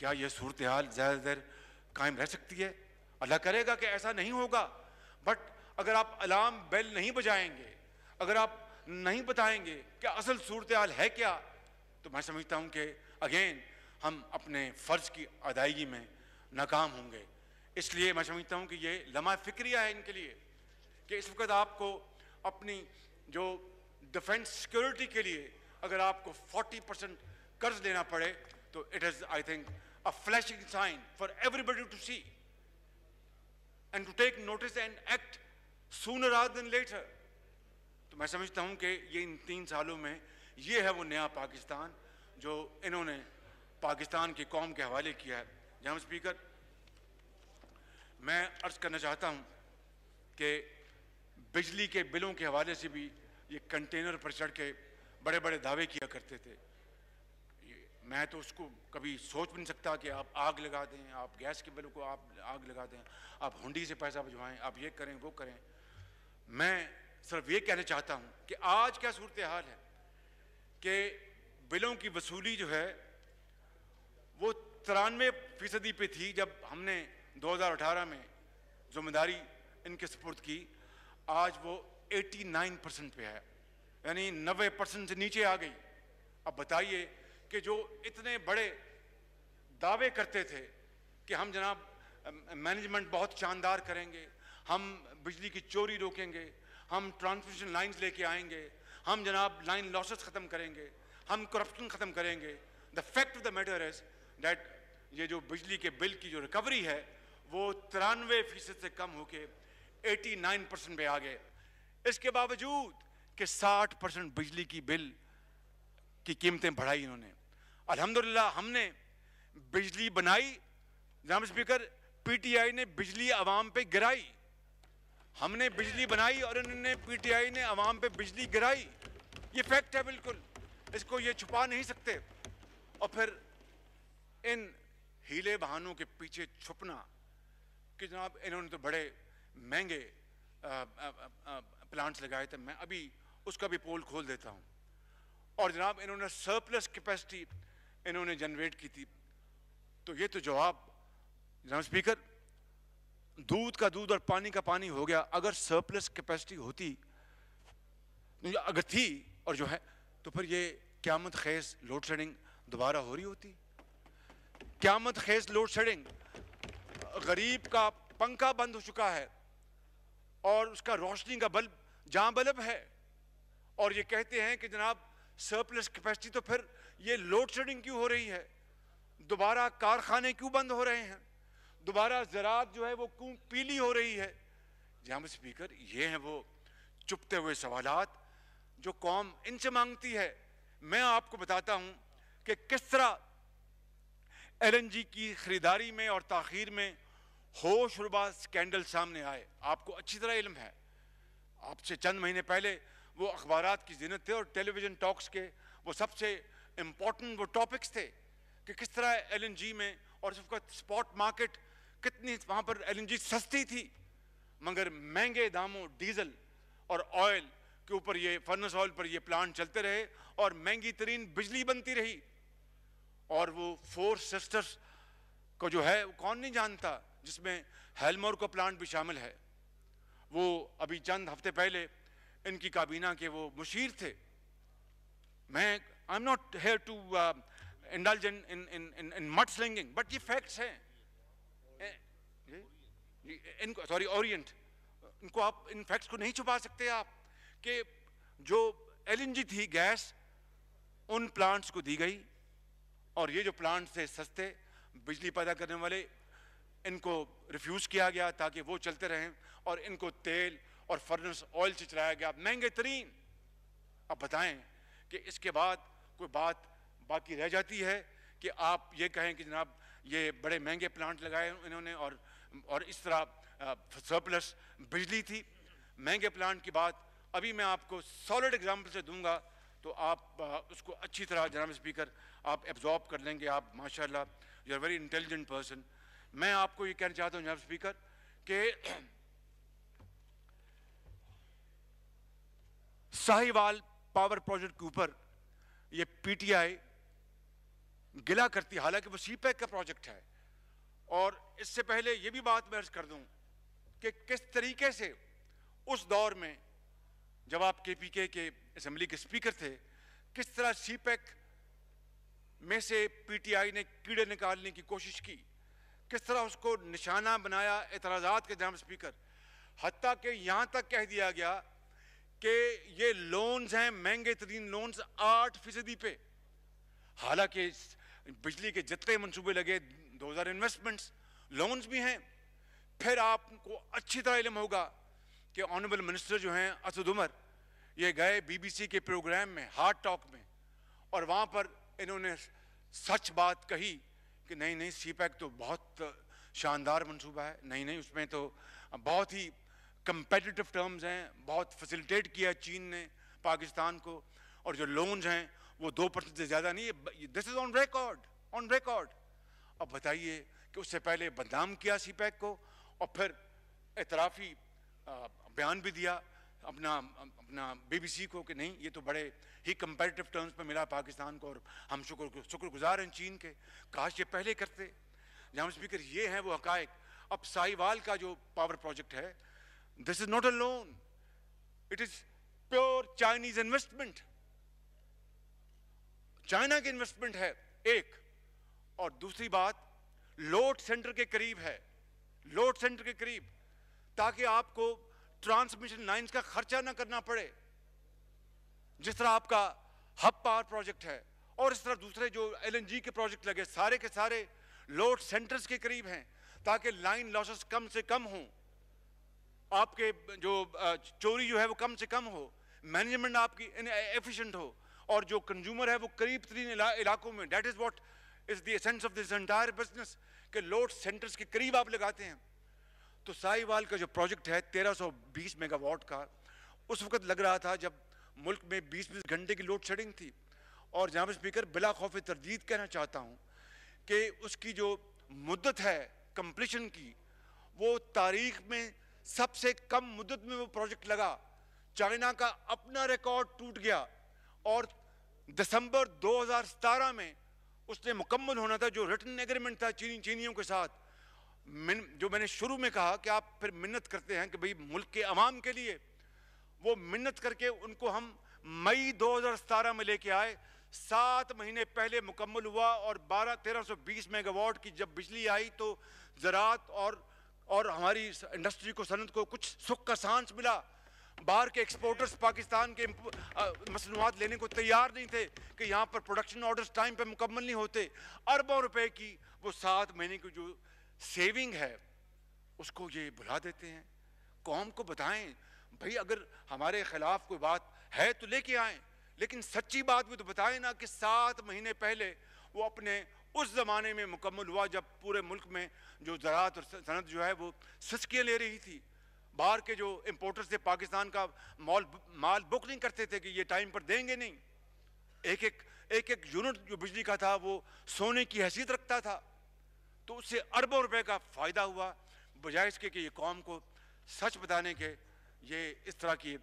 کیا یہ صورتحال زیادہ دیر قائم رہ سکتی ہے؟ اللہ کرے گا کہ ایسا نہیں ہوگا، بٹ اگر آپ الارم بیل نہیں بجائیں گے، اگر آپ نہیں بتائیں گے کہ اصل صورتحال ہے کیا، تو میں سمجھتا ہوں کہ اگین ہم اپنے فرض کی ادائیگی میں ناکام ہوں گے. اس لیے میں سمجھتا ہوں کہ یہ لمحہ فکریہ ہے ان کے لیے کہ اس وقت آپ کو اپنی جو ڈیفنس سیکورٹی کے لیے اگر آپ کو 40% قرض لینا پڑے تو it is I think a flashing sign for everybody to see and to take notice and act sooner rather than later. تو میں سمجھتا ہوں کہ یہ ان 3 سالوں میں یہ ہے وہ نیا پاکستان جو انہوں نے پاکستان کی قوم کے حوالے کیا ہے. جناب اسپیکر، میں عرض کرنا چاہتا ہوں کہ بجلی کے بلوں کے حوالے سے بھی یہ کنٹینر پر چڑھ کے بڑے بڑے دعوے کیا کرتے تھے. میں تو اس کو کبھی سوچ بھی نہیں سکتا کہ آپ آگ لگا دیں، آپ گیس کے بلوں کو آپ آگ لگا دیں، آپ ہنڈی سے پیسہ بھجوائیں، آپ یہ کریں وہ کریں. میں صرف یہ کہنا چاہتا ہوں کہ آج کیا صورتحال ہے کہ بلوں کی وصولی جو ہے وہ 93% پہ تھی جب ہم نے 2018 میں ذمہ داری ان کے سپرد کی. آج وہ 89% پہ ہے، یعنی 90% سے نیچے آ گئی. اب بتائیے کہ جو اتنے بڑے دعوے کرتے تھے کہ ہم جناب مینجمنٹ بہت شاندار کریں گے، ہم بجلی کی چوری روکیں گے، ہم ٹرانسمیشن لائنز لے کے آئیں گے، ہم جناب لائن لاسز ختم کریں گے، ہم کرپشن ختم کریں گے. The fact of the matter is that یہ جو بجلی کے بل کی جو ریکوری ہے وہ 93% سے کم ہو کے 89% پہ آ گئے. اس کے باوجود کہ 60% بجلی کی بل کی قیمتیں بڑھائی انہوں نے. الحمدللہ ہم نے بجلی بنائی، جناب اسپیکر پی ٹی آئی نے بجلی عوام پہ گرائی. ہم نے بجلی بنائی اور انہوں نے پی ٹی آئی نے عوام پہ بجلی گرائی. یہ فیکٹ ہے بالکل، اس کو یہ چھپا نہیں سکتے. اور پھر ان ہیلے بہانوں کے پیچھے چھپنا کہ جناب انہوں نے تو بڑے مہنگے پلانٹس لگائے تھے. میں ابھی اس کا بھی پول کھول دیتا ہوں. اور جناب انہوں نے سرپلس کیپیسٹی انہوں نے جنریٹ کی تھی. تو یہ تو جواب جناب اسپیکر دودھ کا دودھ اور پانی کا پانی ہو گیا. اگر سرپلس کیپیسٹی ہوتی اگر تھی اور جو ہے تو پھر یہ قیامت خیز لوڈ شیڈنگ دوبارہ ہو رہی ہوتی. قیامت خیز لوڈ شیڈنگ، غریب کا پنکھا بند ہو چکا ہے اور اس کا روشنی کا بلب جہاں بلب ہے، اور یہ کہتے ہیں کہ جناب سرپلس کیپیسٹی، تو پھر یہ لوڈ شیڈنگ کیوں ہو رہی ہے؟ دوبارہ کارخانے کیوں بند ہو رہے ہیں؟ دوبارہ زراعت جو ہے وہ کیوں پیلی ہو رہی ہے؟ جناب اسپیکر یہ ہیں وہ چپتے ہوئے سوالات جو قوم ان سے مانگتی ہے. میں آپ کو بتاتا ہوں کہ کس طرح ایل این جی کی خریداری میں اور تاخیر میں ہوش ربا سکینڈل سامنے آئے. آپ کو اچھی طرح علم ہے، آپ سے چند مہینے پہلے وہ اخبارات کی زینت تھے اور ٹیلی ویژن ٹاکس کے وہ سب سے امپورٹنٹ وہ ٹاپکس تھے کہ کس طرح ایل این جی میں، اور اس وقت اسپاٹ مارکیٹ کتنی وہاں پر ایل این جی سستی تھی مگر مہنگے داموں ڈیزل اور آئل کے اوپر یہ فرنس آئل پر یہ پلانٹ چلتے رہے اور مہنگی ترین بجلی بنتی رہی. اور وہ 4 سسٹرز کو جو ہے کون نہیں جانتا، جس میں ہیلمور کا پلانٹ بھی شامل ہے. وہ ابھی چند ہفتے پہلے ان کی کابینہ کے وہ مشیر تھے. میں I'm not here to indulge in mudslinging, but یہ فیکٹس ہیں. ان کو اورینٹ، ان کو آپ ان فیکٹس کو نہیں چھپا سکتے آپ کہ جو ایل این جی تھی گیس ان پلانٹس کو دی گئی اور یہ جو پلانٹس تھے سستے بجلی پیدا کرنے والے ان کو ریفیوز کیا گیا تاکہ وہ چلتے رہیں اور ان کو تیل اور فرنس آئل سے چلایا گیا مہنگے ترین. اب بتائیں کہ اس کے بعد کوئی بات باقی رہ جاتی ہے کہ آپ یہ کہیں کہ جناب یہ بڑے مہنگے پلانٹ لگائے انہوں نے اور اس طرح سرپلس بجلی تھی. مہنگے پلانٹ کی بات ابھی میں آپ کو سالڈ ایگزامپل سے دوں گا تو آپ اس کو اچھی طرح جناب اسپیکر آپ ایبزارب کر لیں گے. آپ ماشاءاللہ you are very intelligent person. میں آپ کو یہ کہنا چاہتا ہوں جناب اسپیکر کہ ساہیوال پاور پروجیکٹ کے اوپر یہ پی ٹی آئی گلا کرتی، حالانکہ وہ سی پیک کا پروجیکٹ ہے. اور اس سے پہلے یہ بھی بات میں عرض کر دوں کہ کس طریقے سے اس دور میں جب آپ کے پی کے اسمبلی کے اسپیکر تھے، کس طرح سی پیک میں سے پی ٹی آئی نے کیڑے نکالنے کی کوشش کی، کس طرح اس کو نشانہ بنایا اعتراضات کے جناب اسپیکر. حتیٰ کہ یہاں تک کہہ دیا گیا کہ یہ لونز ہیں مہنگے ترین لونز 8% پہ، حالانکہ بجلی کے جتنے منصوبے لگے 2000 انویسٹمنٹس لونز بھی ہیں. پھر آپ کو اچھی طرح علم ہوگا کہ آنریبل منسٹر جو ہیں اسد عمر، یہ گئے بی بی سی کے پروگرام میں ہارٹ ٹاک میں، اور وہاں پر انہوں نے سچ بات کہی کہ نہیں سی پیک تو بہت شاندار منصوبہ ہے، نہیں اس میں تو بہت ہی کمپیٹیٹو ٹرمز ہیں، بہت فیسیلیٹیٹ کیا چین نے پاکستان کو، اور جو لونز ہیں وہ 2% سے زیادہ نہیں ہے. This is on record. اب بتائیے کہ اس سے پہلے بدنام کیا سی پیک کو، اور پھر اعترافی بیان بھی دیا اپنا بی بی سی کو کہ نہیں یہ تو بڑے ہی کمپیٹیٹو ٹرمز پہ ملا پاکستان کو، اور ہم شکر گزار ہیں چین کے، کاش یہ پہلے کرتے. جناب اسپیکر، یہ ہیں وہ حقائق. اب سائیوال کا جو پاور پروجیکٹ ہے، this is not a loan, it is pure Chinese investment. China کی انویسٹمنٹ ہے ایک، اور دوسری بات لوڈ سینٹر کے قریب ہے، لوڈ سینٹر کے قریب، تاکہ آپ کو ٹرانسمیشن لائنز کا خرچہ نہ کرنا پڑے، جس طرح آپ کا ہب پاور پروجیکٹ ہے، اور اس طرح دوسرے جو ایل این جی کے پروجیکٹ لگے سارے کے سارے لوڈ سینٹرز کے قریب ہیں، تاکہ لائن لاسز کم سے کم ہوں، آپ کے جو چوری جو ہے وہ کم سے کم ہو، مینجمنٹ آپ کی ایفیشنٹ ہو، اور جو کنزیومر ہے وہ قریب ترین علاقوں میں. That is what is the essence of this entire business, کہ لوڈ سینٹرز کے قریب آپ لگاتے ہیں. تو سائی وال کا جو پروجیکٹ ہے 1320 میگا واٹ کا، اس وقت لگ رہا تھا جب ملک میں 20 گھنٹے کی لوڈ شیڈنگ تھی. اور جناب اسپیکر، بلا خوف تردید کہنا چاہتا ہوں کہ اس کی جو مدت ہے کمپلیشن کی، وہ تاریخ میں سب سے کم مدت میں وہ پروجیکٹ لگا. چائنا کا اپنا ریکارڈ ٹوٹ گیا، اور دسمبر 2017 میں اس نے مکمل ہونا تھا. جو ریٹن ایگریمنٹ تھا چینیوں کے ساتھ، جو میں نے شروع میں کہا کہ آپ پھر منت کرتے ہیں کہ بھئی ملک کے عوام کے لیے، وہ منت کر کے ان کو ہم مئی 2017 میں لے کے آئے. 7 مہینے پہلے مکمل ہوا، اور 1320 میگا واٹ کی جب بجلی آئی تو زراعت اور ہماری انڈسٹری کو، صنعت کو کچھ سکھ کا سانس ملا. باہر کے ایکسپورٹرز پاکستان کے مصنوعات لینے کو تیار نہیں تھے کہ یہاں پر پروڈکشن آرڈرز ٹائم پہ مکمل نہیں ہوتے. اربوں روپے کی وہ 7 مہینے کی جو سیونگ ہے اس کو یہ بھلا دیتے ہیں. قوم کو بتائیں بھئی اگر ہمارے خلاف کوئی بات ہے تو لے کے آئیں، لیکن سچی بات بھی تو بتائیں نا کہ 7 مہینے پہلے وہ اپنے اس زمانے میں مکمل ہوا جب پورے ملک میں جو زراعت اور صنعت جو ہے وہ سسکیاں لے رہی تھی. باہر کے جو امپورٹرز تھے پاکستان کا مال بک نہیں کرتے تھے کہ یہ ٹائم پر دیں گے نہیں. ایک یونٹ جو بجلی کا تھا وہ سونے کی حیثیت رکھتا تھا. تو اس سے اربوں روپے کا فائدہ ہوا، بجائے اس کے کہ یہ قوم کو سچ بتانے کے یہ اس طرح کی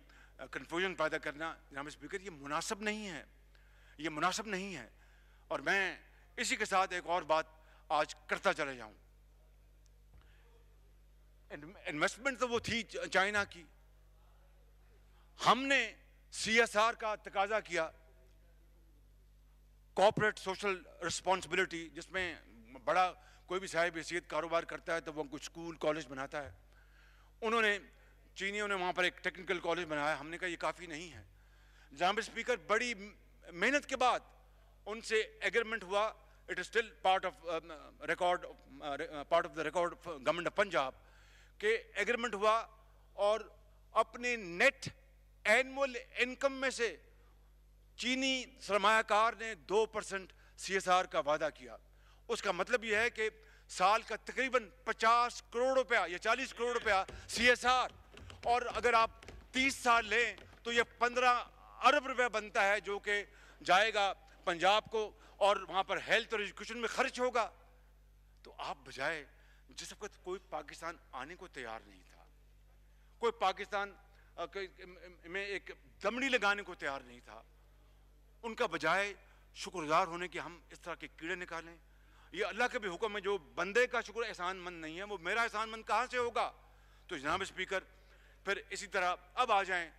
کنفیوژن پیدا کرنا. جناب اسپیکر، یہ مناسب نہیں ہے، یہ مناسب نہیں ہے. اور میں اسی کے ساتھ ایک اور بات آج کرتا چلے جاؤں. انویسٹمنٹ تو وہ تھی چائنا کی، ہم نے سی ایس آر کا تقاضا کیا، کارپوریٹ سوشل رسپانسبلٹی، جس میں بڑا کوئی بھی صاحب حیثیت کاروبار کرتا ہے تو وہ کچھ اسکول کالج بناتا ہے. انہوں نے چینیوں نے وہاں پر ایک ٹیکنیکل کالج بنایا. ہم نے کہا یہ کافی نہیں ہے. جناب اسپیکر، بڑی محنت کے بعد ان سے ایگریمنٹ ہوا. It is still part of the record government of Punjab کہ ایگریمنٹ ہوا، اور اپنے نیٹ اینول انکم میں سے چینی سرمایہ کار نے 2% سی ایس آر کا وعدہ کیا. اس کا مطلب یہ ہے کہ سال کا تقریباً 50 کروڑ روپیہ یا 40 کروڑ روپیہ سی ایس آر، اور اگر آپ 30 سال لیں تو یہ 15 ارب روپے بنتا ہے، جو کہ جائے گا پنجاب کو، اور وہاں پر ہیلتھ اور ایجوکیشن میں خرچ ہوگا. تو آپ بجائے، جس وقت کوئی پاکستان آنے کو تیار نہیں تھا، کوئی پاکستان میں ایک دمڑی لگانے کو تیار نہیں تھا، ان کا بجائے شکر گزار ہونے کے ہم اس طرح کے کیڑے نکالیں. یہ اللہ کا بھی حکم ہے, جو بندے کا شکر احسان مند نہیں ہے وہ میرا احسان مند کہاں سے ہوگا. تو جناب اسپیکر پھر اسی طرح اب آ جائیں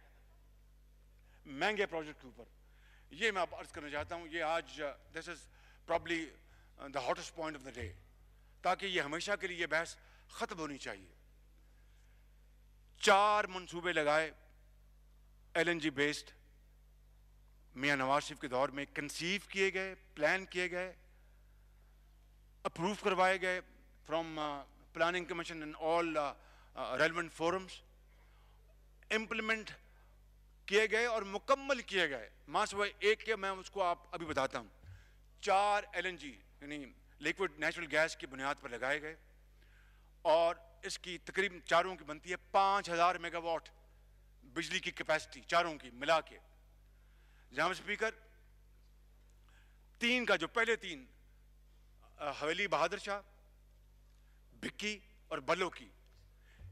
مہنگے پروجیکٹ کے اوپر. یہ میں عرض کرنا چاہتا ہوں, یہ آج this is probably the hottest point of the day, تاکہ یہ ہمیشہ کے لیے یہ بحث ختم ہونی چاہیے. 4 منصوبے لگائے L N G based Mian Nawaz Sharif کے دور میں, کنسیو کیے گئے, پلان کیے گئے, اپروو کروائے گئے from planning commission and all relevant forums, implement کیے گئے اور مکمل کیے گئے. ماں سوائے ایک کے میں اس کو آپ ابھی بتاتا ہوں. 4 ایل این جی یعنی لیکوڈ نیچرل گیس کی بنیاد پر لگائے گئے, اور اس کی تقریباً چاروں کی بنتی ہے 5000 میگا واٹ بجلی کی کیپیسٹی چاروں کی ملا کے. جناب اسپیکر 3 کا جو پہلے 3 حویلی بہادر شاہ, بھکی اور بلو کی,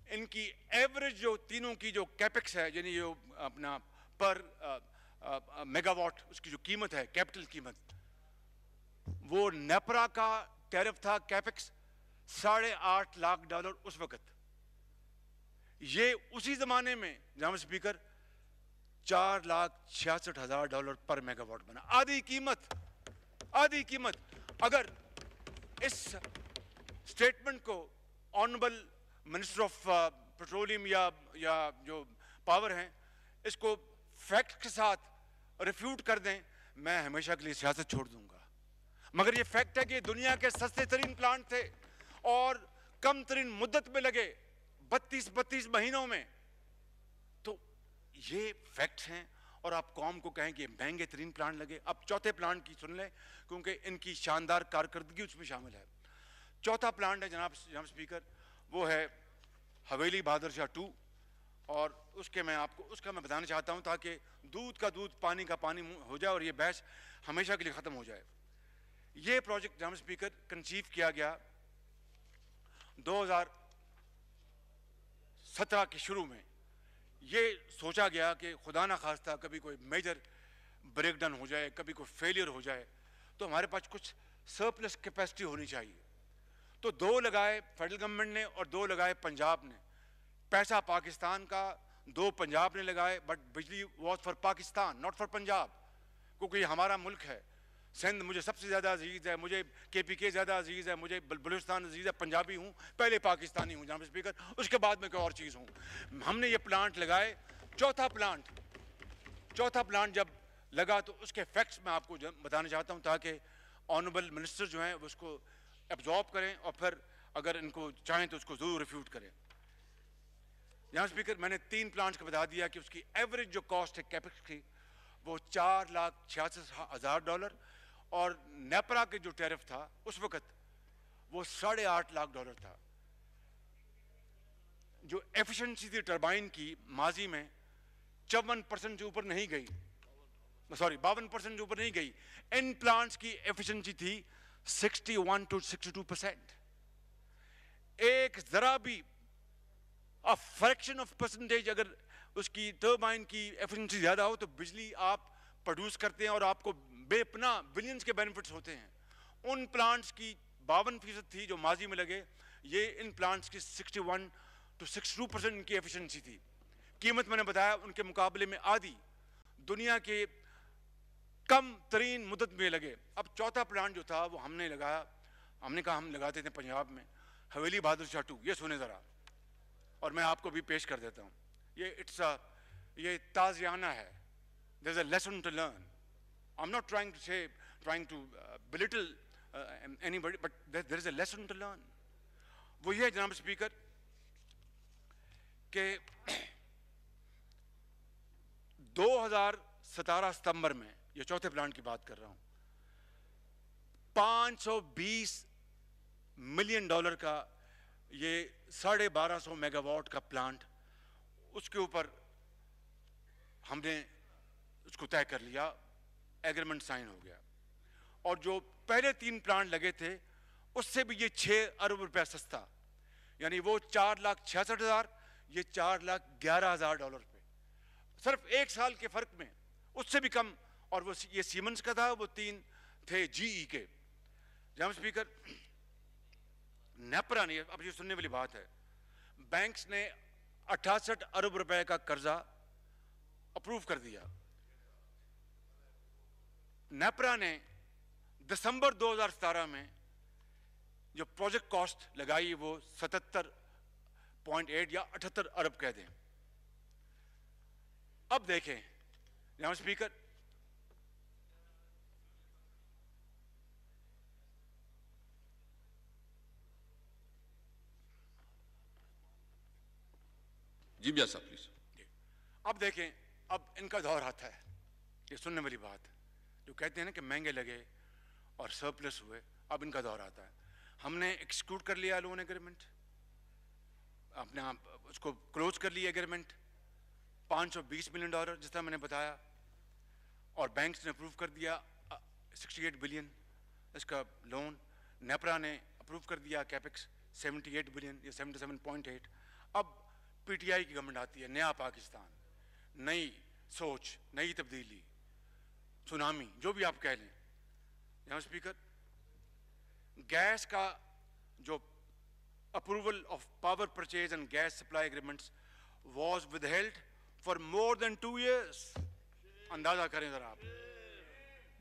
ان کی ایوریج جو تینوں کی جو کیپکس ہے یعنی جو اپنا پر میگا واٹ اس کی جو قیمت ہے کیپٹل قیمت, وہ نیپرا کا ٹیرف تھا کیپکس $8.5 لاکھ اس وقت. یہ اسی زمانے میں جناب اسپیکر $4,66,000 پر میگا واٹ بنا. آدھی قیمت. اگر اس سٹیٹمنٹ کو آنریبل منسٹر آف پیٹرولیم یا جو پاور ہیں اس کو فیکٹ کے ساتھ ریفیوٹ کر دیں, میں ہمیشہ کے لیے سیاست چھوڑ دوں گا. مگر یہ فیکٹ ہے کہ دنیا کے سستے ترین پلانٹ تھے اور کم ترین مدت میں لگے 32 مہینوں میں. تو یہ فیکٹس ہیں, اور آپ قوم کو کہیں کہ مہنگے ترین پلانٹ لگے. اب چوتھے پلانٹ کی سن لیں کیونکہ ان کی شاندار کارکردگی اس میں شامل ہے. چوتھا پلانٹ ہے جناب اسپیکر, وہ ہے حویلی بہادر شاہ 2, اور اس کے میں آپ کو اس کا میں بتانا چاہتا ہوں تاکہ دودھ کا دودھ پانی کا پانی ہو جائے اور یہ بحث ہمیشہ کے لیے ختم ہو جائے. یہ پروجیکٹ جناب اسپیکر کنسیو کیا گیا 2017 کے شروع میں. یہ سوچا گیا کہ خدا نہ خواستہ کبھی کوئی میجر بریک ڈاؤن ہو جائے, کبھی کوئی فیلئر ہو جائے, تو ہمارے پاس کچھ سرپلس کیپیسٹی ہونی چاہیے. تو 2 لگائے فیڈرل گورنمنٹ نے اور 2 لگائے پنجاب نے. پیسہ پاکستان کا 2 پنجاب نے لگائے, بٹ بجلی was for Pakistan not for Punjab, کیونکہ یہ ہمارا ملک ہے. سندھ مجھے سب سے زیادہ عزیز ہے, مجھے KPK زیادہ عزیز ہے, مجھے بلوچستان عزیز ہے. پنجابی ہوں, پہلے پاکستانی ہوں جناب اسپیکر, اس کے بعد میں کوئی اور چیز ہوں. ہم نے یہ پلانٹ لگائے. چوتھا پلانٹ جب لگا تو اس کے فیکٹس میں آپ کو بتانا چاہتا ہوں تاکہ آنریبل منسٹر جو ہیں وہ اس کو ایبزارب کریں اور پھر اگر ان کو چاہیں تو اس کو ضرور ریفیوٹ کریں. جناب اسپیکر میں نے 3 پلانٹس کو بتا دیا کہ اس کی ایوریج جو کاسٹ ہے کیپکس کی وہ $4,66,000, اور نیپرا کے جو ٹیرف تھا اس وقت وہ $8.5 لاکھ تھا. جو ایفیشنسی تھی ٹربائن کی ماضی میں 54% سے اوپر نہیں گئی, 52% سے اوپر نہیں گئی. ان پلانٹس کی ایفیشنسی تھی 61 to 62%. ایک ذرا بھی فریکشن آف پرسنٹیج اگر اس کی ٹربائن کی ایفیشنسی زیادہ ہو تو بجلی آپ پروڈیوس کرتے ہیں اور آپ کو بے پناہ بلینز کے بینیفٹس ہوتے ہیں. ان پلانٹس کی 52% تھی جو ماضی میں لگے, یہ ان پلانٹس کی 61 to 62% ان کی ایفیشنسی تھی. قیمت میں نے بتایا ان کے مقابلے میں آدھی. دنیا کے کم ترین مدت میں لگے. اب چوتھا پلانٹ جو تھا وہ ہم نے لگایا, ہم نے کہا ہم لگاتے تھے پنجاب میں, حویلی بہادر شاہ 2. یہ سنیں ذرا اور میں آپ کو بھی پیش کر دیتا ہوں. یہ تازیانہ ہے. There's a lesson to learn. I'm not trying to belittle anybody, but there is a lesson to learn. وہ یہ جناب اسپیکر کہ 2017 ستمبر میں, یہ چوتھے پلانٹ کی بات کر رہا ہوں, $520 ملین کا یہ 1250 میگا واٹ کا پلانٹ, اس کے اوپر ہم نے اس کو طے کر لیا, ایگریمنٹ سائن ہو گیا. اور جو پہلے 3 پلانٹ لگے تھے اس سے بھی یہ 6 ارب روپے سستا, یعنی وہ 4,66,000, یہ $4,11,000 پہ, صرف 1 سال کے فرق میں, اس سے بھی کم. اور وہ یہ سیمنز کا تھا, وہ 3 تھے GE کے. جناب اسپیکر, نیپرا نے, اب یہ سننے والی بات ہے, بینکس نے 68 ارب روپے کا قرضہ اپروو کر دیا. نیپرا نے دسمبر 2017 میں جو پروجیکٹ کاسٹ لگائی وہ 77.8 یا 78 ارب کہہ دیں. اب دیکھیں جناب اسپیکر, جی میاں صاحب پلیز. اب دیکھیں, اب ان کا دور آتا ہے, یہ سننے والی بات ہے, جو کہتے ہیں نا کہ مہنگے لگے اور سرپلس ہوئے, اب ان کا دور آتا ہے. ہم نے ایکسکیوٹ کر لیا لون ایگریمنٹ, اپنے اس کو کلوز کر لیا ایگریمنٹ, $520 ملین جس طرح میں نے بتایا, اور بینکس نے اپروو کر دیا 68 بلین اس کا لون. نیپرا نے اپروو کر دیا کیپکس 78 بلین یا 77.8. اب PTI کی گورنمنٹ آتی ہے, نیا پاکستان, نئی سوچ, نئی تبدیلی, سونامی, جو بھی آپ کہہ لیں. جناب اسپیکر, گیس کا جو approval of power purchase and gas supply agreements was withheld for more than 2 years. اندازہ کریں ذرا آپ,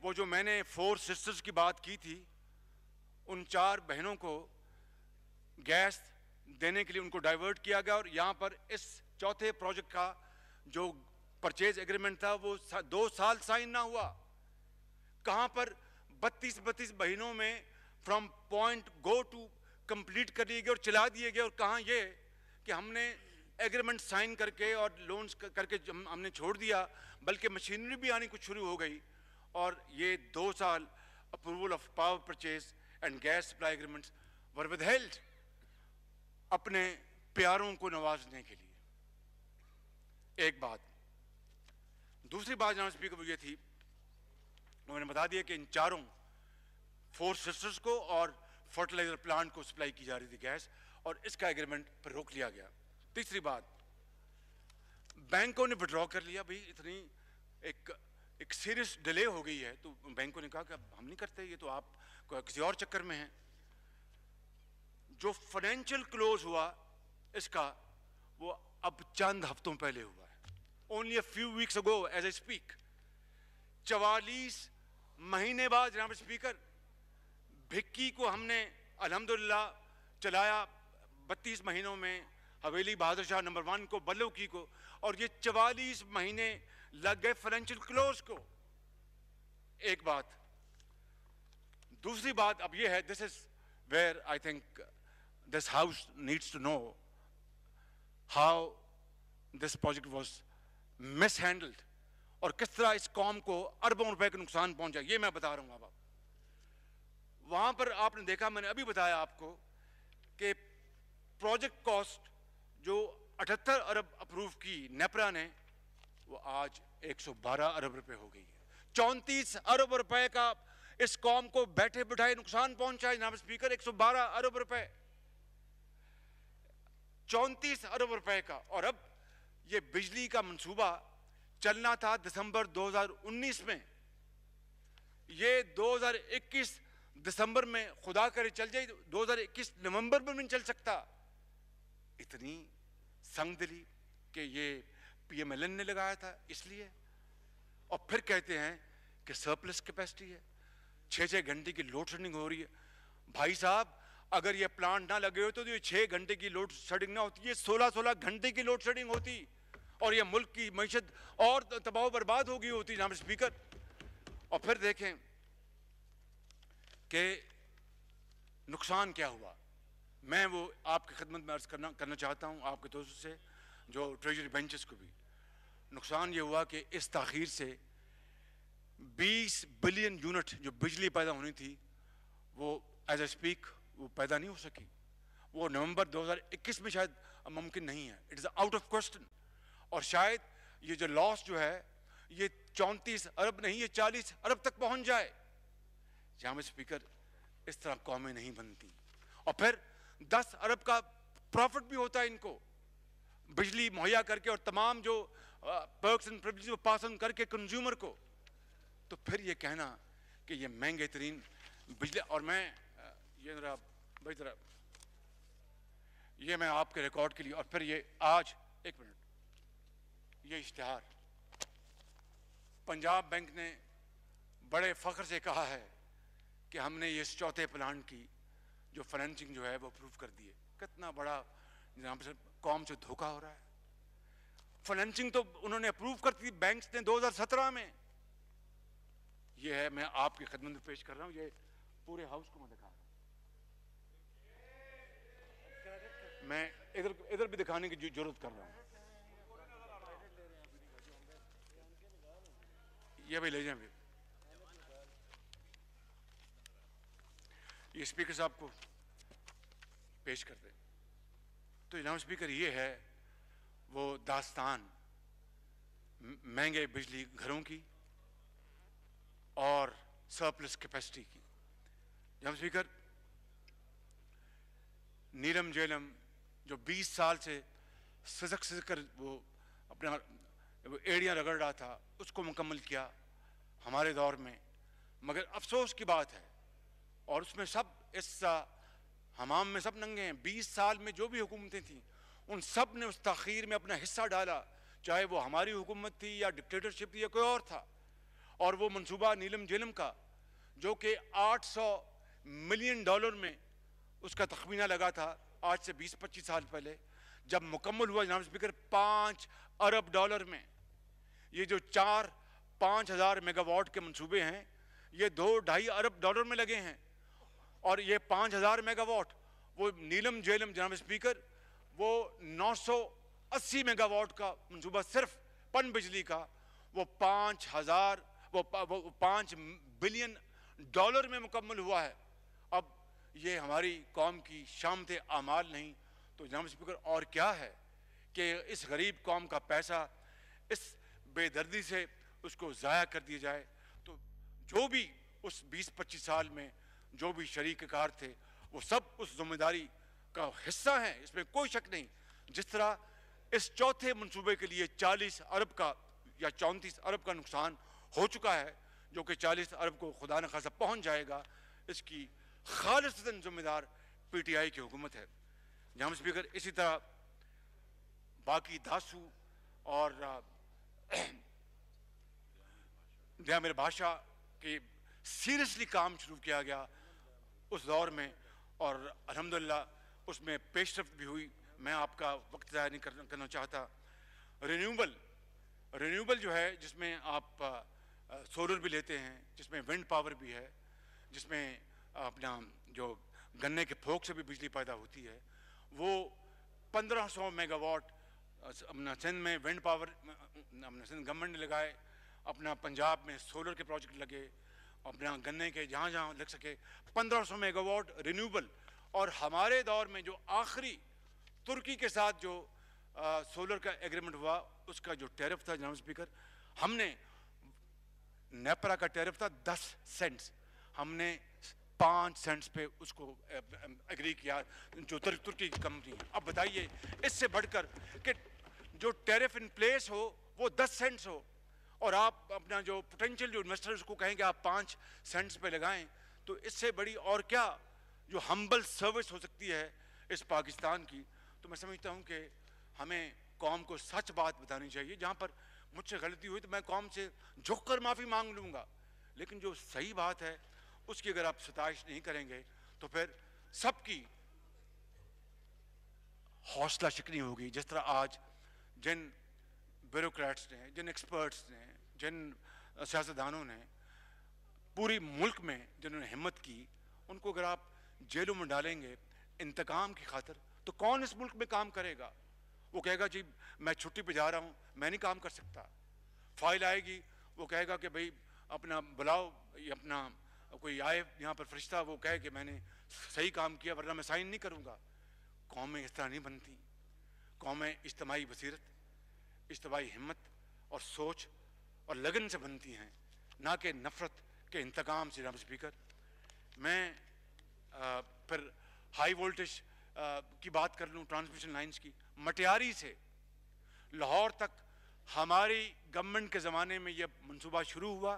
وہ جو میں نے 4 سسٹرز کی بات کی تھی, ان 4 بہنوں کو گیس دینے کے لیے ان کو ڈائیورٹ کیا گیا, اور یہاں پر اس چوتھے پروجیکٹ کا جو پرچیز ایگریمنٹ تھا وہ 2 سال سائن نہ ہوا. کہاں پر 32 مہینوں میں from point go to complete کر لیے گئے اور چلا دیے گئے, اور کہاں یہ کہ ہم نے ایگریمنٹ سائن کر کے اور لونز کر کے ہم نے چھوڑ دیا, بلکہ مشینری بھی آنی کچھ شروع ہو گئی, اور یہ 2 سال approval of power purchase and gas supply agreements were withheld اپنے پیاروں کو نوازنے کے لیے. ایک بات. دوسری بات جناب اسپیکر وہ یہ تھی, میں نے بتا دیا کہ ان 4 سسٹرز کو اور فرٹیلائزر پلانٹ کو سپلائی کی جا رہی تھی گیس, اور اس کا ایگریمنٹ پر روک لیا گیا. تیسری بات, بینکوں نے وڈرا کر لیا. بھائی اتنی ایک سیریس ڈیلے ہو گئی ہے, تو بینکوں نے کہا کہ اب ہم نہیں کرتے, یہ تو آپ کسی اور چکر میں ہیں. جو فائنینشیل کلوز ہوا اس کا, وہ اب چند ہفتوں پہلے ہوا ہے, only a few weeks ago as I speak. 44 مہینے بعد جناب اسپیکر, بھکی کو ہم نے الحمدللہ چلایا 32 مہینوں میں, حویلی بہادر شاہ نمبر 1 کو, بلو کی کو, اور یہ 44 مہینے لگ گئے فائنینشیل کلوز کو. ایک بات. دوسری بات اب یہ ہے, this is where I think this house needs to know how this project was mishandled, اور کس طرح اس قوم کو اربوں روپے کا نقصان پہنچا, یہ میں بتا رہا ہوں. اب وہاں پر آپ نے دیکھا, میں نے ابھی بتایا آپ کو کہ پروجیکٹ کاسٹ جو 78 ارب اپروو کی نیپرا نے, وہ آج 112 ارب روپے ہو گئی ہے. 34 ارب روپے کا اس قوم کو بیٹھے بٹھائے نقصان پہنچا ہے جناب اسپیکر. 112 ارب روپے, 34 ارب روپے کا. اور اب یہ بجلی کا منصوبہ چلنا تھا دسمبر 2019 میں, یہ 2021 دسمبر میں خدا کرے چل جائے, 2021 نومبر میں نہیں چل سکتا. اتنی سنگ دلی کہ یہ PMLN نے لگایا تھا اس لیے, اور پھر کہتے ہیں کہ سرپلس کیپیسٹی ہے, 6 گھنٹے کی لوڈ شیڈنگ ہو رہی ہے. بھائی صاحب, اگر یہ پلانٹ نہ لگے ہوتے تو یہ 6 گھنٹے کی لوڈ شیڈنگ نہ ہوتی, یہ 16 گھنٹے کی لوڈ شیڈنگ ہوتی, اور یہ ملک کی معیشت اور تباہ و برباد ہو گئی ہوتی جناب اسپیکر. اور پھر دیکھیں کہ نقصان کیا ہوا. میں وہ آپ کی خدمت میں عرض کرنا چاہتا ہوں آپ کے دوستوں سے, جو ٹریجری بینچز کو بھی. نقصان یہ ہوا کہ اس تاخیر سے 20 بلین یونٹ جو بجلی پیدا ہونی تھی وہ ایز اے اسپیک وہ پیدا نہیں ہو سکی. وہ نومبر 2021 میں شاید ممکن نہیں ہے, it is out of question. اور شاید یہ جو لاس جو ہے یہ 34 ارب نہیں, یہ 40 ارب تک پہنچ جائے. جناب اسپیکر, اس طرح قومیں نہیں بنتی. اور پھر 10 ارب کا پروفٹ بھی ہوتا ہے ان کو بجلی مہیا کر کے, اور تمام جو پرکس اینڈ پریولیجز وہ پاس آن کر کے کنزیومر کو. تو پھر یہ کہنا کہ یہ مہنگے ترین بجلی، اور میں یہ ذرا بھائی ذرا یہ میں آپ کے ریکارڈ کے لیے، اور پھر یہ آج ایک منٹ، یہ اشتہار پنجاب بینک نے بڑے فخر سے کہا ہے کہ ہم نے اس چوتھے پلانٹ کی جو فائنینسنگ جو ہے وہ اپروو کر دی ہے. کتنا بڑا جہاں سے قوم سے دھوکہ ہو رہا ہے. فائنینسنگ تو انہوں نے اپروو کر دی بینکس نے 2017 میں. یہ ہے، میں آپ کی خدمت میں پیش کر رہا ہوں، یہ پورے ہاؤس کو میں دکھا رہا ہوں. میں ادھر بھی دکھانے کی ضرورت کر رہا ہوں. یہ بھی لے جائیں بھی. یہ اسپیکر صاحب کو پیش کر دیں. تو جناب اسپیکر، یہ ہے وہ داستان مہنگے بجلی گھروں کی اور سرپلس کیپیسٹی کی. جناب اسپیکر، نیلم جیلم جو 20 سال سے سزک کر وہ اپنا ایڑیاں رگڑ رہا تھا، اس کو مکمل کیا ہمارے دور میں. مگر افسوس کی بات ہے، اور اس میں سب اس حمام میں سب ننگے ہیں. 20 سال میں جو بھی حکومتیں تھیں ان سب نے اس تاخیر میں اپنا حصہ ڈالا، چاہے وہ ہماری حکومت تھی یا ڈکٹیٹرشپ تھی یا کوئی اور تھا. اور وہ منصوبہ نیلم جیلم کا جو کہ $800 ملین میں اس کا تخمینہ لگا تھا آج سے 20-25 سال پہلے، جب مکمل ہوا جناب اسپیکر $5 ارب میں. یہ جو 4-5 ہزار میگا واٹ کے منصوبے ہیں یہ $2-2.5 ارب میں لگے ہیں. اور یہ 5,000 میگا واٹ وہ نیلم جیلم جناب اسپیکر وہ 980 میگا واٹ کا منصوبہ صرف پن بجلی کا وہ 5 بلین ڈالر میں مکمل ہوا ہے. اب یہ ہماری قوم کی شامت اعمال نہیں تو جناب اسپیکر اور کیا ہے کہ اس غریب قوم کا پیسہ اس بے دردی سے اس کو ضائع کر دیا جائے. تو جو بھی اس 20-25 سال میں جو بھی شریک کار تھے وہ سب اس ذمہ داری کا حصہ ہیں، اس میں کوئی شک نہیں. جس طرح اس چوتھے منصوبے کے لیے 40 ارب کا یا 34 ارب کا نقصان ہو چکا ہے، جو کہ 40 ارب کو خدا نخواستہ پہنچ جائے گا، اس کی خالصتاً ذمہ دار پی ٹی آئی کی حکومت ہے. جناب اسپیکر، اسی طرح باقی داسو اور میرے بادشاہ کے سیریسلی کام شروع کیا گیا اس دور میں، اور الحمدللہ اس میں پیش رفت بھی ہوئی. میں آپ کا وقت ضائع نہیں کرنا چاہتا. رینیوبل جو ہے جس میں آپ سولر بھی لیتے ہیں، جس میں ونڈ پاور بھی ہے، جس میں اپنا جو گنے کے پھوک سے بھی بجلی پیدا ہوتی ہے، وہ 1500 میگا واٹ اپنا سندھ میں ونڈ پاور اپنا سندھ گورنمنٹ نے لگائے. اپنا پنجاب میں سولر کے پروجیکٹ لگے، اپنا گنے کے جہاں جہاں لگ سکے 1500 میگا واٹ رینیوبل. اور ہمارے دور میں جو آخری ترکی کے ساتھ جو سولر کا ایگریمنٹ ہوا، اس کا جو ٹیرف تھا جناب اسپیکر، ہم نے نیپرا کا ٹیرف تھا 10 سینٹس، ہم نے 5 سینٹس پہ اس کو ایگری کیا جو ترکی کی کمپنی. اب بتائیے اس سے بڑھ کر کہ جو ٹیرف ان پلیس ہو وہ 10 سینٹس ہو، اور آپ اپنا جو پوٹینشیل جو انویسٹرز کو کہیں کہ آپ 5 سینٹس پہ لگائیں، تو اس سے بڑی اور کیا جو ہمبل سروس ہو سکتی ہے اس پاکستان کی. تو میں سمجھتا ہوں کہ ہمیں قوم کو سچ بات بتانی چاہیے. جہاں پر مجھ سے غلطی ہوئی تو میں قوم سے جھک کر معافی مانگ لوں گا، لیکن جو صحیح بات ہے اس کی اگر آپ ستائش نہیں کریں گے تو پھر سب کی حوصلہ شکنی ہوگی. جس طرح آج جن بیوروکریٹس نے، جن ایکسپرٹس نے، جن سیاستدانوں نے پوری ملک میں جنہوں نے ہمت کی، ان کو اگر آپ جیلوں میں ڈالیں گے انتقام کی خاطر تو کون اس ملک میں کام کرے گا؟ وہ کہے گا جی میں چھٹی پہ جا رہا ہوں، میں نہیں کام کر سکتا. فائل آئے گی، وہ کہے گا کہ بھئی اپنا بلاؤ، اپنا کوئی آئے یہاں پر فرشتہ، وہ کہے کہ میں نے صحیح کام کیا ورنہ میں سائن نہیں کروں گا. قومیں اس طرح نہیں بنتی. قومیں اجتماعی بصیرت، اجتماعی ہمت اور سوچ اور لگن سے بنتی ہیں، نہ کہ نفرت کے انتقام سے. جناب اسپیکر، میں پھر ہائی وولٹیج کی بات کر لوں، ٹرانسمیشن لائنز کی. مٹیاری سے لاہور تک ہماری گورنمنٹ کے زمانے میں یہ منصوبہ شروع ہوا.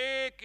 1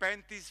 35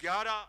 11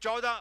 14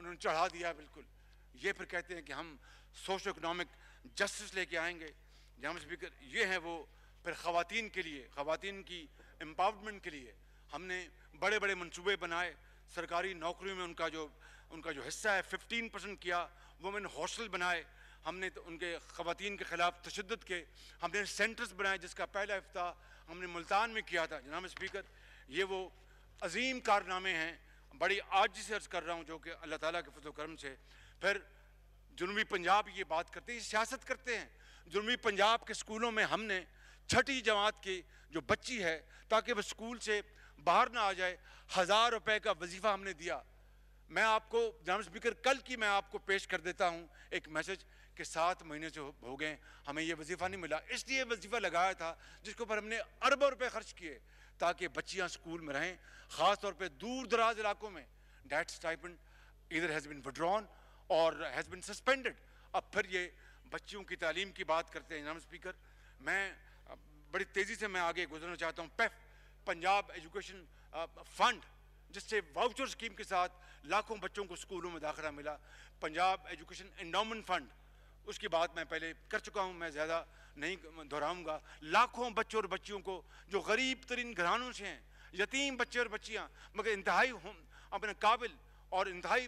انہوں نے چڑھا دیا بالکل. یہ پھر کہتے ہیں کہ ہم سوشو اکنامک جسٹس لے کے آئیں گے. جناب اسپیکر, یہ ہیں وہ پھر خواتین کے لیے, خواتین کی امپاورمنٹ کے لیے ہم نے بڑے بڑے منصوبے بنائے. سرکاری نوکریوں میں ان کا جو حصہ ہے 15% کیا. وومن ہاسٹل بنائے ہم نے, ان کے خواتین کے خلاف تشدد کے ہم نے سینٹرز بنائے, جس کا پہلا افتتاح ہم نے ملتان میں کیا تھا. جناب اسپیکر, یہ وہ عظیم کارنامے ہیں. بڑی عاجزی سے عرض کر رہا ہوں, جو کہ اللہ تعالیٰ کے فضل و کرم سے. پھر جنوبی پنجاب یہ بات کرتے ہیں, سیاست کرتے ہیں. جنوبی پنجاب کے اسکولوں میں ہم نے 6ٹھی جماعت کی جو بچی ہے, تاکہ وہ اسکول سے باہر نہ آ جائے, 1000 روپے کا وظیفہ ہم نے دیا. میں آپ کو جناب اسپیکر کل کی میں آپ کو پیش کر دیتا ہوں ایک میسج کہ 7 مہینے سے ہو گئے ہمیں یہ وظیفہ نہیں ملا. اس لیے وظیفہ لگایا تھا جس کے اوپر ہم نے اربوں روپے خرچ کیے تاکہ بچیاں اسکول میں رہیں, خاص طور پہ دور دراز علاقوں میں. دیٹ اسٹائپنڈ ادھر ہیز بین وڈران اور ہیز بین سسپینڈڈ. اب پھر یہ بچیوں کی تعلیم کی بات کرتے ہیں. جناب اسپیکر, میں بڑی تیزی سے میں آگے گزرنا چاہتا ہوں. پیف, پنجاب ایجوکیشن فنڈ, جس سے واؤچر اسکیم کے ساتھ لاکھوں بچوں کو اسکولوں میں داخلہ ملا. پنجاب ایجوکیشن انڈاؤمنٹ فنڈ, اس کی بات میں پہلے کر چکا ہوں, میں زیادہ نہیں دہراؤں گا. لاکھوں بچوں اور بچیوں کو جو غریب ترین گھرانوں سے ہیں, یتیم بچے اور بچیاں مگر انتہائی اپنے قابل اور انتہائی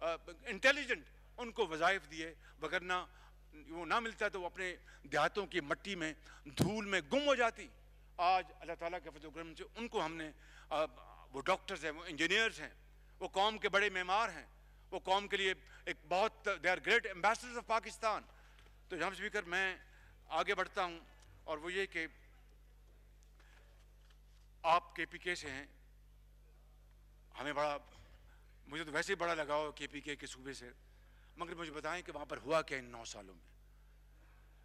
انٹیلیجنٹ, ان کو وظائف دیے. وگرنہ وہ نہ ملتا تو وہ اپنے دیہاتوں کی مٹی میں دھول میں گم ہو جاتی. آج اللہ تعالیٰ کے فضل و کرم سے ان کو ہم نے, وہ ڈاکٹرز ہیں, وہ انجینئرز ہیں, وہ قوم کے بڑے معمار ہیں, وہ قوم کے لیے ایک بہت they are great ambassadors of Pakistan. تو جناب اسپیکر, میں آگے بڑھتا ہوں, اور وہ یہ کہ آپ کے پی کے سے ہیں, ہمیں بڑا, مجھے تو ویسے ہی بڑا لگاؤ کے پی کے صوبے سے, مگر مجھے بتائیں کہ وہاں پر ہوا کیا ان 9 سالوں میں.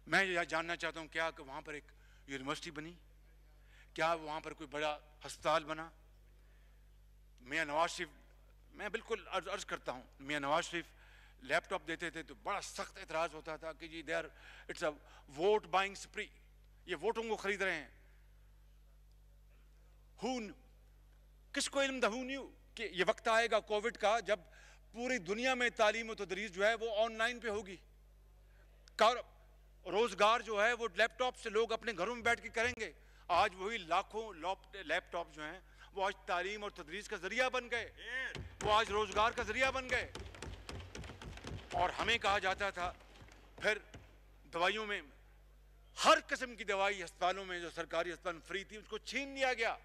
میں یہ جاننا چاہتا ہوں, کیا کہ وہاں پر ایک یونیورسٹی بنی, کیا وہاں پر کوئی بڑا ہسپتال بنا. میاں نواز شریف, میں بالکل عرض کرتا ہوں, میاں نواز شریف لیپ ٹاپ دیتے تھے تو بڑا سخت اعتراض ہوتا تھا کہ جی اٹس اے ووٹ بائنگ سپری, یہ ووٹوں کو خرید رہے ہیں. کس کو علم تھا, who knew کہ یہ وقت آئے گا کووڈ کا جب پوری دنیا میں تعلیم و تدریس جو ہے وہ آن لائن پہ ہوگی. روزگار جو ہے وہ لیپ ٹاپ سے لوگ اپنے گھروں میں بیٹھ کے کریں گے. آج وہی لاکھوں لیپ ٹاپ جو ہیں وہ آج تعلیم اور تدریس کا ذریعہ بن گئے, وہ آج روزگار کا ذریعہ بن گئے. اور ہمیں کہا جاتا تھا پھر دوائیوں میں, ہر قسم کی دوائی ہسپتالوں میں جو سرکاری ہسپتال فری تھی اس کو چھین لیا گیا.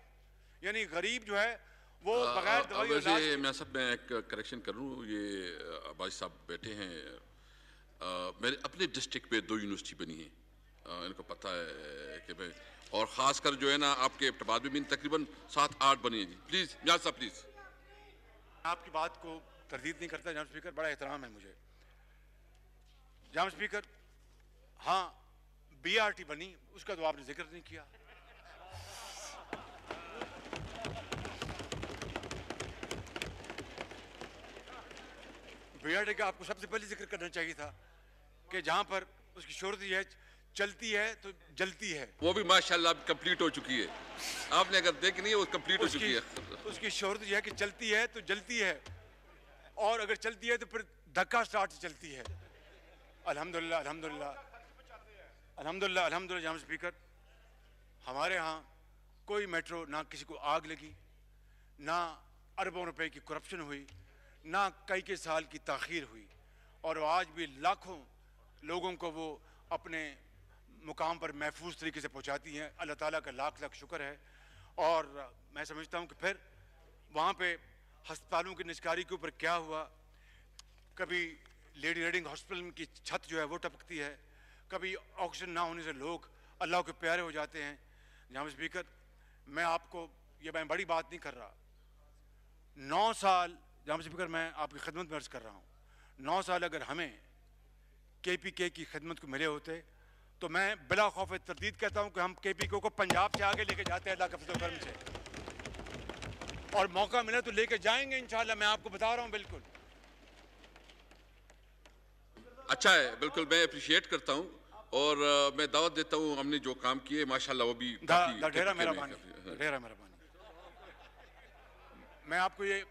یعنی غریب جو ہے وہ بغیر دوائی ویسے میں سب میں ایک کریکشن کروں, یہ عباس صاحب بیٹھے ہیں, میرے اپنے ڈسٹرکٹ پہ 2 یونیورسٹی بنی ہیں, ان کو پتہ ہے کہ میں, اور خاص کر جو ہے نا آپ کے ابتباد میں بھی تقریباً 7-8 بنی ہیں. جی پلیز میاں صاحب پلیز. آپ کی بات کو تردید نہیں کرتا جناب اسپیکر, بڑا احترام ہے مجھے. جناب اسپیکر, ہاں بی آر ٹی بنی, اس کا تو آپ نے ذکر نہیں کیا. بی آر ٹی کا آپ کو سب سے پہلے ذکر کرنا چاہیے تھا کہ جہاں پر اس کی شہرت یہ ہے, چلتی ہے تو جلتی ہے. وہ بھی ماشاءاللہ کمپلیٹ ہو چکی ہے, آپ نے اگر دیکھ نہیں ہے وہ کمپلیٹ ہو چکی ہے. اس کی شہرت یہ ہے کہ چلتی ہے تو جلتی ہے, اور اگر چلتی ہے تو پھر دھکا سٹارٹ سے چلتی ہے. الحمدللہ الحمدللہ الحمدللہ الحمدللہ. جناب اسپیکر, ہمارے ہاں کوئی میٹرو, نہ کسی کو آگ لگی, نہ اربوں روپے کی کرپشن ہوئی, نہ کئی سال کی تاخیر ہوئی, اور آج بھی لاکھوں لوگوں کو وہ اپنے مقام پر محفوظ طریقے سے پہنچاتی ہیں. اللہ تعالیٰ کا لاکھ لاکھ شکر ہے. اور میں سمجھتا ہوں کہ پھر وہاں پہ ہسپتالوں کی نجکاری کے اوپر کیا ہوا, کبھی لیڈی ریڈنگ ہاسپٹل کی چھت جو ہے وہ ٹپکتی ہے, کبھی آکسیجن نہ ہونے سے لوگ اللہ کے پیارے ہو جاتے ہیں. جناب اسپیکر, میں آپ کو یہ میں بڑی بات نہیں کر رہا, 9 سال جناب اسپیکر میں آپ کی خدمت میں عرض کر رہا ہوں, 9 سال اگر ہمیں کے پی کے کی خدمت کو ملے ہوتے تو میں بلا خوف تردید کہتا ہوں کہ ہم کے پی کے کو پنجاب سے آگے لے کے جاتے ہیں اللہ کے فضل و کرم سے, اور موقع ملا تو لے کے جائیں گے انشاءاللہ, میں آپ کو بتا رہا ہوں. بالکل اچھا ہے, بالکل میں اپریشیٹ کرتا ہوں, اور میں دعوت دیتا ہوں, ہم نے جو کام کیے ماشاءاللہ وہ بھی ڈھیرا مہربانی. میں آپ کو یہ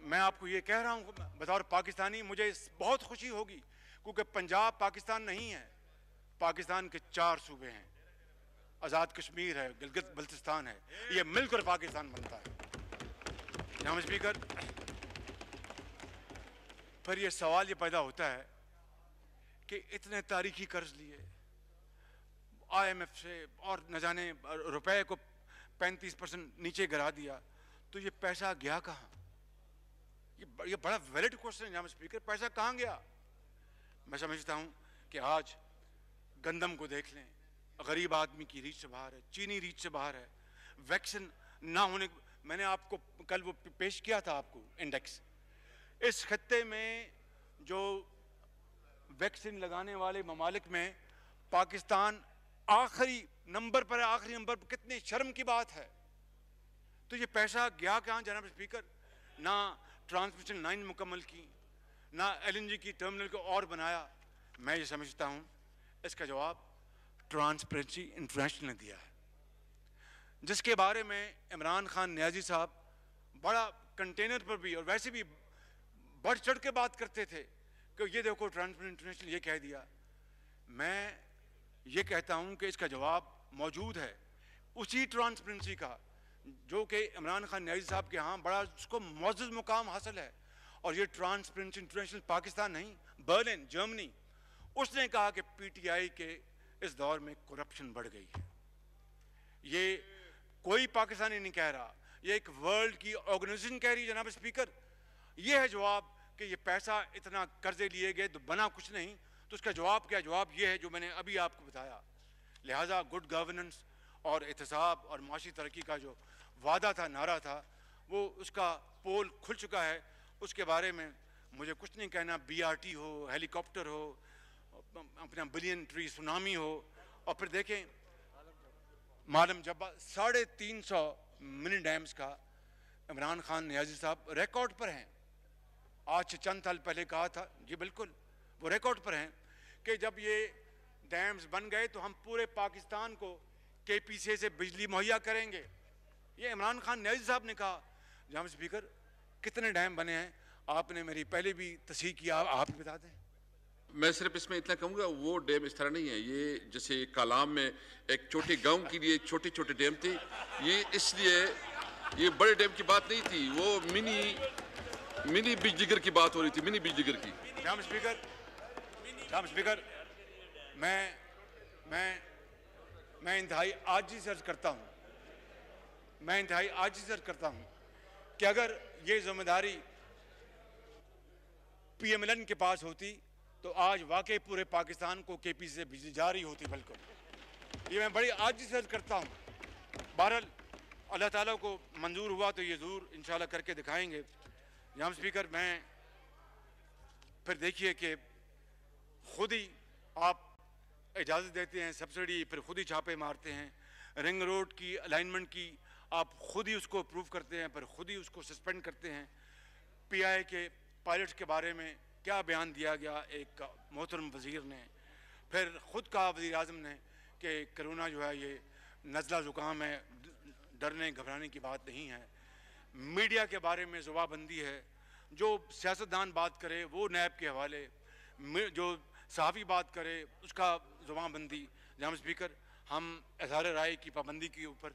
میں آپ کو یہ کہہ رہا ہوں بطور پاکستانی مجھے بہت خوشی ہوگی، کیونکہ پنجاب پاکستان نہیں ہے، پاکستان کے 4 صوبے ہیں، آزاد کشمیر ہے، گلگت بلتستان ہے، یہ مل کر پاکستان بنتا ہے۔ جناب اسپیکر، پھر یہ سوال یہ پیدا ہوتا ہے کہ اتنے تاریخی قرض لیے آئی ایم ایف سے اور نہ جانے روپے کو 35% نیچے گرا دیا، تو یہ پیسہ گیا کہاں؟ یہ بڑا ویلڈ کوشچن ہے جناب اسپیکر، پیسہ کہاں گیا؟ میں سمجھتا ہوں کہ آج گندم کو دیکھ لیں، غریب آدمی کی ریچ سے باہر ہے، چینی ریچ سے باہر ہے، ویکسین نہ ہونے، میں نے آپ کو کل وہ پیش کیا تھا آپ کو انڈیکس، اس خطے میں جو ویکسین لگانے والے ممالک میں پاکستان آخری نمبر پر ہے، آخری نمبر پر، کتنی شرم کی بات ہے۔ تو یہ پیسہ گیا کہاں جناب اسپیکر؟ نہ ٹرانسمیشن لائن مکمل کی، نہ ایل این جی کی ٹرمنل کو اور بنایا۔ میں یہ سمجھتا ہوں اس کا جواب ٹرانسپیرنسی انٹرنیشنل نے دیا ہے، جس کے بارے میں عمران خان نیازی صاحب بڑا کنٹینر پر بھی اور ویسے بھی بڑھ چڑھ کے بات کرتے تھے کہ یہ دیکھو ٹرانسپیرنسی انٹرنیشنل یہ کہہ دیا۔ میں یہ کہتا ہوں کہ اس کا جواب موجود ہے اسی ٹرانسپیرنسی کا جو کہ عمران خان نیازی صاحب کے ہاں بڑا اس کو معزز مقام حاصل ہے، اور یہ ٹرانسپیرنسی انٹرنیشنل پاکستان نہیں، برلن جرمنی، اس نے کہا کہ پی ٹی آئی کے اس دور میں کرپشن بڑھ گئی ہے۔ یہ کوئی پاکستانی نہیں کہہ رہا، یہ ایک ورلڈ کی آرگنائزیشن کہہ رہی ہے جناب اسپیکر۔ یہ ہے جواب کہ یہ پیسہ اتنا قرضے لیے گئے تو بنا کچھ نہیں، تو اس کا جواب کیا؟ جواب یہ ہے جو میں نے ابھی آپ کو بتایا۔ لہٰذا گڈ گورننس اور احتساب اور معاشی ترقی کا جو وعدہ تھا، نعرہ تھا، وہ اس کا پول کھل چکا ہے، اس کے بارے میں مجھے کچھ نہیں کہنا۔ بی آر ٹی ہو، ہیلی کاپٹر ہو، اپنا بلین ٹری سونامی ہو، اور پھر دیکھیں معلم جبا 350 منی ڈیمز کا عمران خان نیازی صاحب ریکارڈ پر ہیں۔ آج سے چند سال پہلے کہا تھا، جی بالکل وہ ریکارڈ پر ہیں کہ جب یہ ڈیمز بن گئے تو ہم پورے پاکستان کو کے پی سی سے بجلی مہیا کریں گے۔ یہ عمران خان نیازی صاحب نے کہا۔ جناب اسپیکر، کتنے ڈیم بنے ہیں؟ آپ نے میری پہلے بھی تصحیح کیا، آپ بتا دیں۔ میں صرف اس میں اتنا کہوں گا، وہ ڈیم اس طرح نہیں ہے، یہ جیسے کالام میں ایک چھوٹے گاؤں کے لیے چھوٹے چھوٹے ڈیم تھے، یہ اس لیے یہ بڑے ڈیم کی بات نہیں تھی، وہ منی بج جگر کی بات ہو رہی تھی، منی بج جگر کی۔ جناب اسپیکر، میں انتہائی عاجزی سے عرض کرتا ہوں کہ اگر یہ ذمہ داری پی ایم ایل این کے پاس ہوتی تو آج واقعی پورے پاکستان کو کے پی سی سے بجلی جاری ہوتی۔ بالکل، یہ میں بڑی عاجزی سے عرض کرتا ہوں۔ بہرحال اللہ تعالیٰ کو منظور ہوا تو یہ ضرور انشاءاللہ کر کے دکھائیں گے۔ جناب اسپیکر، میں پھر دیکھیے کہ خود ہی آپ اجازت دیتے ہیں سبسڈی، پھر خود ہی چھاپے مارتے ہیں، رنگ روڈ کی الائنمنٹ کی آپ خود ہی اس کو اپروو کرتے ہیں، پھر خود ہی اس کو سسپینڈ کرتے ہیں۔ پی آئی کے پائلٹس کے بارے میں کیا بیان دیا گیا ایک محترم وزیر نے، پھر خود کہا وزیر اعظم نے کہ کرونا جو ہے یہ نزلہ زکام ہے، ڈرنے گھبرانے کی بات نہیں ہے۔ میڈیا کے بارے میں زبان بندی ہے، جو سیاستدان بات کرے وہ نیب کے حوالے، جو صحافی بات کرے اس کا زبان بندی۔ جناب اسپیکر، ہم اظہار رائے کی پابندی کے اوپر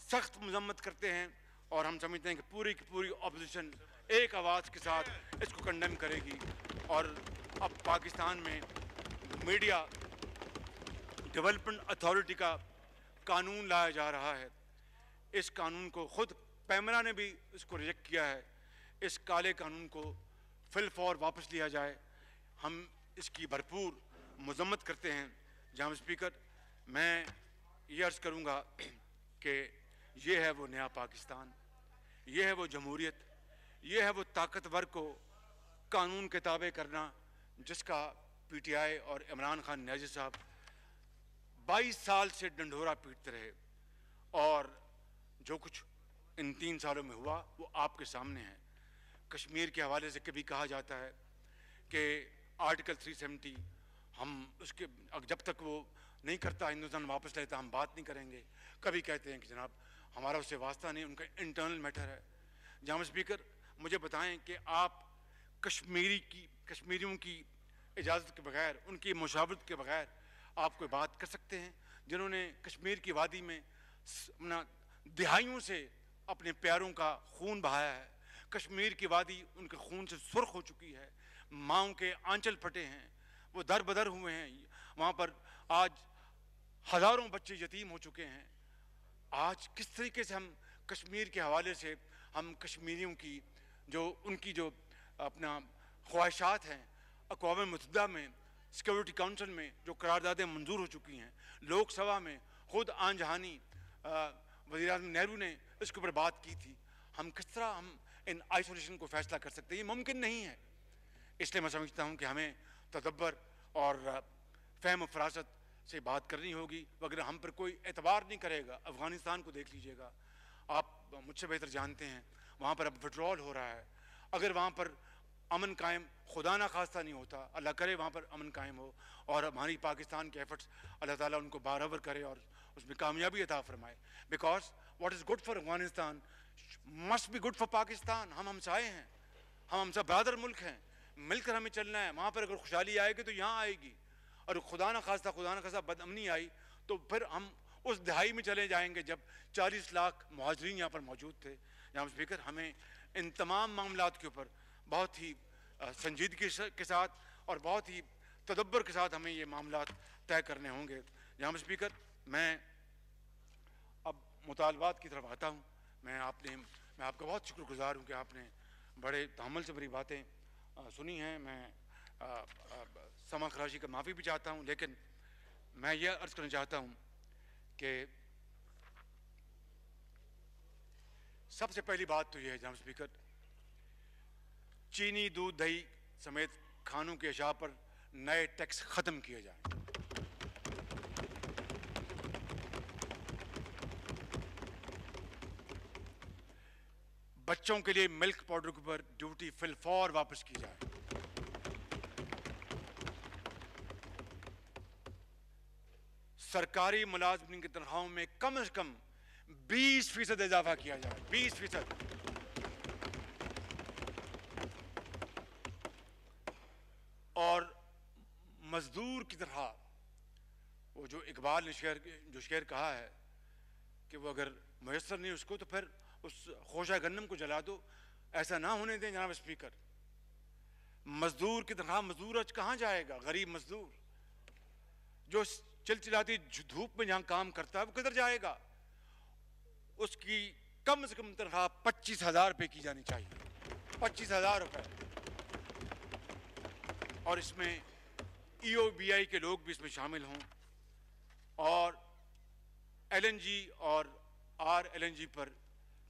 سخت مذمت کرتے ہیں، اور ہم سمجھتے ہیں کہ پوری کی پوری اپوزیشن ایک آواز کے ساتھ اس کو کنڈیم کرے گی، اور اب پاکستان میں میڈیا ڈیولپمنٹ اتھارٹی کا قانون لایا جا رہا ہے۔ اس قانون کو خود پیمرا نے بھی اس کو ریجیکٹ کیا ہے۔ اس کالے قانون کو فی الفور واپس لیا جائے، ہم اس کی بھرپور مذمت کرتے ہیں۔ جناب اسپیکر، میں یہ عرض کروں گا کہ یہ ہے وہ نیا پاکستان، یہ ہے وہ جمہوریت، یہ ہے وہ طاقتور کو قانون کے تابع کرنا جس کا پی ٹی آئی اور عمران خان نیازی صاحب 22 سال سے ڈنڈورا پیٹتے رہے، اور جو کچھ ان 3 سالوں میں ہوا وہ آپ کے سامنے ہے۔ کشمیر کے حوالے سے کبھی کہا جاتا ہے کہ آرٹیکل 370 ہم اس کے جب تک وہ نہیں کرتا ہندوستان واپس لیتا ہم بات نہیں کریں گے۔ کبھی کہتے ہیں کہ جناب ہمارا اس سے واسطہ نہیں، ان کا انٹرنل میٹر ہے۔ جناب اسپیکر، مجھے بتائیں کہ آپ کشمیریوں کی اجازت کے بغیر، ان کی مشاورت کے بغیر آپ کوئی بات کر سکتے ہیں؟ جنہوں نے کشمیر کی وادی میں اپنا دہائیوں سے اپنے پیاروں کا خون بہایا ہے، کشمیر کی وادی ان کے خون سے سرخ ہو چکی ہے، ماؤں کے آنچل پھٹے ہیں، وہ در بدر ہوئے ہیں، وہاں پر آج ہزاروں بچے یتیم ہو چکے ہیں. آج کس طریقے سے ہم کشمیر کے حوالے سے ہم کشمیریوں کی ان کی جو اپنا خواہشات ہیں، اقوام متحدہ میں سیکورٹی کونسل میں جو قراردادیں منظور ہو چکی ہیں، لوک سبھا میں خود آن جہانی وزیر اعظم نہرو نے اس کے اوپر بات کی تھی، ہم کس طرح ہم ان آئسولیشن کو فیصلہ کر سکتے ہیں؟ یہ ممکن نہیں ہے. اس لیے میں سمجھتا ہوں کہ ہمیں تدبر اور فہم و فراست سے بات کرنی ہوگی، وغیرہ ہم پر کوئی اعتبار نہیں کرے گا. افغانستان کو دیکھ لیجئے گا، آپ مجھ سے بہتر جانتے ہیں، وہاں پر اب وڈرول ہو رہا ہے. اگر وہاں پر امن قائم خدا نہ خواستہ نہیں ہوتا، اللہ کرے وہاں پر امن قائم ہو، اور ہماری پاکستان کے ایفرٹس اللہ تعالیٰ ان کو بارآور کرے اور اس میں کامیابی عطا فرمائے. Because what is good for Afghanistan must be good for Pakistan. ہم ہمسائے ہیں، ہم ہم سب برادر ملک ہیں، مل کر ہمیں چلنا ہے. وہاں پر اگر خوشحالی آئے گی تو یہاں آئے گی، اور خدا نہ خواستہ بد امنی آئی تو پھر ہم اس دہائی میں چلے جائیں گے جب 40 لاکھ مہاجرین یہاں پر موجود تھے. جناب اسپیکر، ہمیں ان تمام معاملات کے اوپر بہت ہی سنجیدگی کے ساتھ اور بہت ہی تدبر کے ساتھ ہمیں یہ معاملات طے کرنے ہوں گے. جناب اسپیکر، میں اب مطالبات کی طرف آتا ہوں. میں آپ کا بہت شکر گزار ہوں کہ آپ نے بڑے تحمل سے بڑی باتیں سنی ہیں. میں سما خراشی کا معافی بھی چاہتا ہوں، لیکن میں یہ عرض کرنا چاہتا ہوں کہ سب سے پہلی بات تو یہ ہے جناب اسپیکر، چینی، دودھ، دہی سمیت کھانوں کی اشیاء پر نئے ٹیکس ختم کیے جائیں. بچوں کے لیے ملک پاؤڈر کے اوپر ڈیوٹی فی الفور واپس کی جائے. سرکاری ملازمین کی تنخواہوں میں کم از کم 20% اضافہ کیا جائے. 20%. اور مزدور کی طرح وہ جو اقبال نے شعر کہا ہے کہ وہ اگر میسر نہیں اس کو تو پھر اس خوشہ گندم کو جلا دو. ایسا نہ ہونے دیں جناب اسپیکر. مزدور کی طرح مزدور آج کہاں جائے گا؟ غریب مزدور جو چلچلاتی دھوپ میں جہاں کام کرتا ہے وہ کدھر جائے گا؟ اس کی کم سے کم تنخواہ 25,000 روپے کی جانی چاہیے. 25,000 روپے. اور اس میں ای او بی آئی کے لوگ بھی اس میں شامل ہوں، اور ایل این جی اور آر ایل این جی پر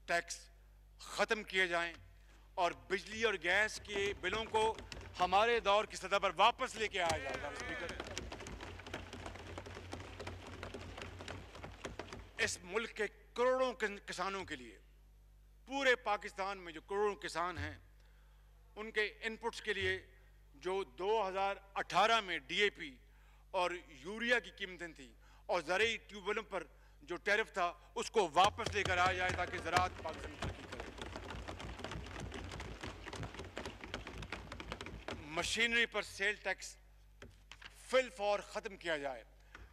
ٹیکس ختم کیے جائیں، اور بجلی اور گیس کے بلوں کو ہمارے دور کی سطح پر واپس لے کے آیا جائے گا. اسپیکر، اس ملک کے کروڑوں کسانوں کے لیے، پورے پاکستان میں جو کروڑوں کسان ہیں، ان کے ان پٹس کے لیے جو 2018 میں ڈی اے پی اور یوریا کی قیمتیں تھیں اور زرعی ٹیوبویلوں پر جو ٹیرف تھا اس کو واپس لے کر آیا جائے تاکہ زراعت پاکستان میں ترقی کرے. مشینری پر سیل ٹیکس فی الفور ختم کیا جائے.